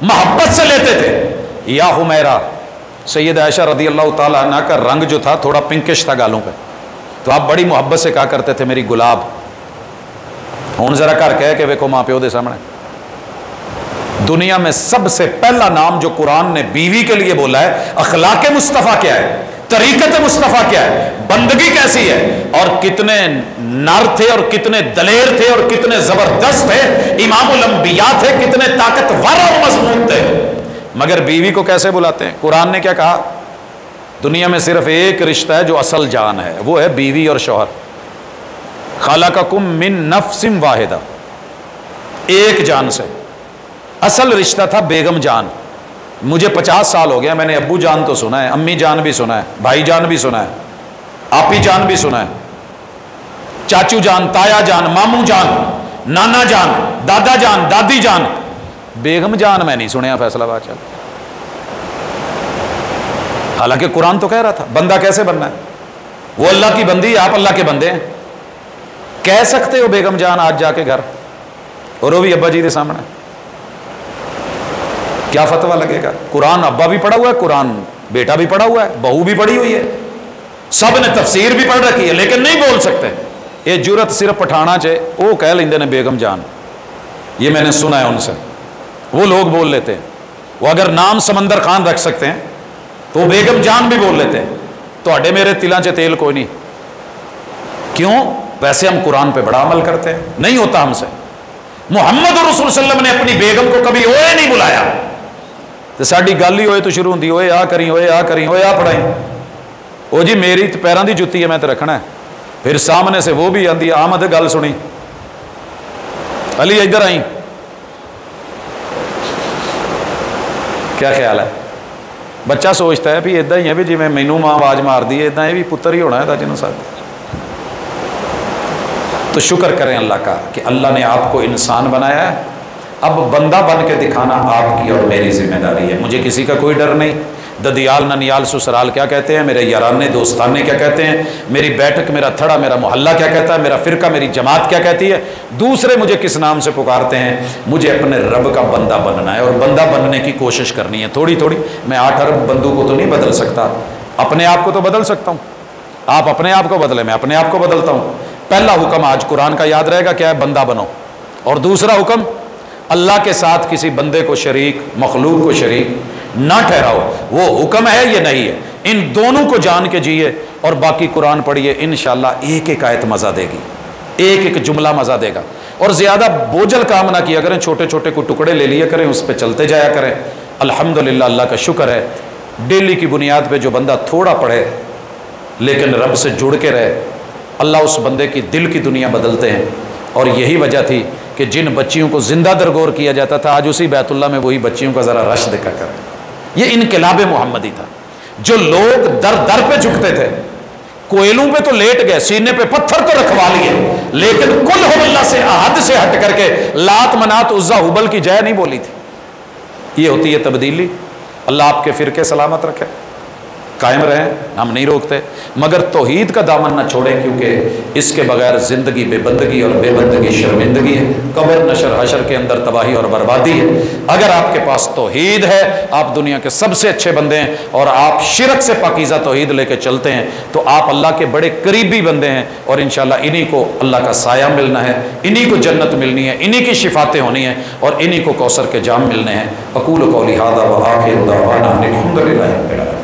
محبت سے لیتے تھے۔ یا حمیرہ، سید عائشہ رضی اللہ تعالیٰ عنہ کا رنگ جو تھا تھوڑا پنکش تھا گالوں پہ، تو آپ بڑی محبت سے کہا کرتے تھے میری گلاب۔ ہوں ذرا گھر کہہ کے ویکھو ماں پیو دے سامنے، دنیا میں سب سے پہلا نام جو قرآن نے بیوی کے لیے بولا ہے، اخلاق مصطفیٰ کیا ہے؟ طریقت مصطفیٰ کیا ہے، بندگی کیسی ہے، اور کتنے نر تھے اور کتنے دلیر تھے اور کتنے زبردست تھے، امام الانبیاء تھے، کتنے طاقتور اور مضبوط تھے، مگر بیوی کو کیسے بلاتے ہیں؟ قرآن نے کیا کہا؟ دنیا میں صرف ایک رشتہ ہے جو اصل جان ہے، وہ ہے بیوی اور شوہر. خلقکم من نفس واحدہ، ایک جان سے. اصل رشتہ تھا بیگم جان. مجھے 50 سال ہو گیا، میں نے ابو جان تو سنا ہے، امی جان بھی سنا ہے، بھائی جان بھی سنا ہے، آپی جان بھی سنا ہے، چاچو جان، تایا جان، ماموں جان، نانا جان، دادا جان، دادی جان. بیگم جان میں نہیں سنیا فیصل آباد. چل، حالانکہ قرآن تو کہہ رہا تھا بندہ کیسے بننا ہے. وہ اللہ کی بندی، آپ اللہ کے بندے ہیں. کہہ سکتے ہو بیگم جان آج جا کے گھر، اور وہ بھی ابا جی کے سامنے؟ کیا فتویٰ لگے گا؟ قرآن ابا بھی پڑھا ہوا ہے، قرآن بیٹا بھی پڑھا ہوا ہے، بہو بھی پڑھی ہوئی ہے، سب نے تفسیر بھی پڑھ رکھی ہے، لیکن نہیں بول سکتے. یہ جرت صرف پٹھانا چاہے وہ کہہ لیندے نے بیگم جان. یہ میں نے سنا ہے ان سے، وہ لوگ بول لیتے ہیں. وہ اگر نام سمندر خان رکھ سکتے ہیں تو وہ بیگم جان بھی بول لیتے ہیں. تو اڈے میرے تلاں چ تیل کوئی نہیں. کیوں؟ ویسے ہم قرآن پہ بڑا عمل کرتے ہیں، نہیں ہوتا ہم سے. محمد رسول صلی اللہ علیہ وسلم نے اپنی بیگم کو کبھی اوئے نہیں بلایا. تو ساری گل ہی ہوئے تو شروع ہوتی، اوئے آ کریں، اوئے آ کریں، اوئے آ پڑھائیں. وہ جی میری پیراں دی جتی ہے، میں تو رکھنا ہے. پھر سامنے سے وہ بھی آندی، آمد گل سنی، علی ادھر آئیں. کیا خیال ہے؟ بچہ سوچتا ہے بھی ادا ہی ہے بھی جی میں مینوں ماں آواز مار دی ہے، ادا یہ بھی پتر ہی ہونا ہے جنہوں ساتھ. تو شکر کریں اللہ کا کہ اللہ نے آپ کو انسان بنایا ہے. اب بندہ بن کے دکھانا آپ کی اور میری ذمہ داری ہے. مجھے کسی کا کوئی ڈر نہیں. ددیال ننیال سسرال کیا کہتے ہیں، میرے یارانے دوستانے کیا کہتے ہیں، میری بیٹھک، میرا تھڑا، میرا محلہ کیا کہتا ہے، میرا فرقہ، میری جماعت کیا کہتی ہے، دوسرے مجھے کس نام سے پکارتے ہیں. مجھے اپنے رب کا بندہ بننا ہے اور بندہ بننے کی کوشش کرنی ہے. تھوڑی تھوڑی. میں 8 ارب بندوں کو تو نہیں بدل سکتا، اپنے آپ کو تو بدل سکتا ہوں. آپ اپنے آپ کو بدلیں، میں اپنے آپ کو بدلتا ہوں. پہلا حکم آج قرآن کا یاد رہے گا، کیا ہے؟ بندہ بنو. اور دوسرا حکم، اللہ کے ساتھ کسی بندے کو شریک، مخلوق کو شریک نہ ٹھہراؤ. وہ حکم ہے، یہ نہیں ہے. ان دونوں کو جان کے جیے اور باقی قرآن پڑھیے، انشاءاللہ ایک ایک آیت مزہ دے گی، ایک ایک جملہ مزہ دے گا. اور زیادہ بوجھل کام نہ کیا کریں، چھوٹے چھوٹے کو ٹکڑے لے لیا کریں، اس پہ چلتے جایا کریں. الحمدللہ اللہ کا شکر ہے، ڈیلی کی بنیاد پہ جو بندہ تھوڑا پڑھے لیکن رب سے جڑ کے رہے، اللہ اس بندے کی دل کی دنیا بدلتے ہیں. اور یہی وجہ تھی کہ جن بچیوں کو زندہ درگور کیا جاتا تھا، آج اسی بیت اللہ میں وہی بچیوں کا ذرا رش دکھا کر. یہ انقلاب محمدی تھا. جو لوگ در در پہ جھکتے تھے، کوئلوں پہ تو لیٹ گئے، سینے پہ پتھر تو رکھوا لیے، لیکن کل ہو اللہ سے احد سے ہٹ کر کے لات منات عزا حبل کی جے نہیں بولی تھی. یہ ہوتی ہے تبدیلی. اللہ آپ کے فرقے سلامت رکھے، قائم رہیں. ہم نہیں روکتے، مگر توحید کا دامن نہ چھوڑیں، کیونکہ اس کے بغیر زندگی بے بندگی اور بے بندگی شرمندگی ہے. قبر نشر حشر کے اندر تباہی اور بربادی ہے. اگر آپ کے پاس توحید ہے، آپ دنیا کے سب سے اچھے بندے ہیں، اور آپ شرک سے پاکیزہ توحید لے کے چلتے ہیں، تو آپ اللہ کے بڑے قریبی بندے ہیں. اور انشاءاللہ انہی کو اللہ کا سایہ ملنا ہے، انہی کو جنت ملنی ہے، انہی کی شفاعتیں ہونی ہیں، اور انہی کو کوثر کے جام ملنے ہیں. اقول قولی ھذا وآخر دعوانا الحمد للہ رب العالمین.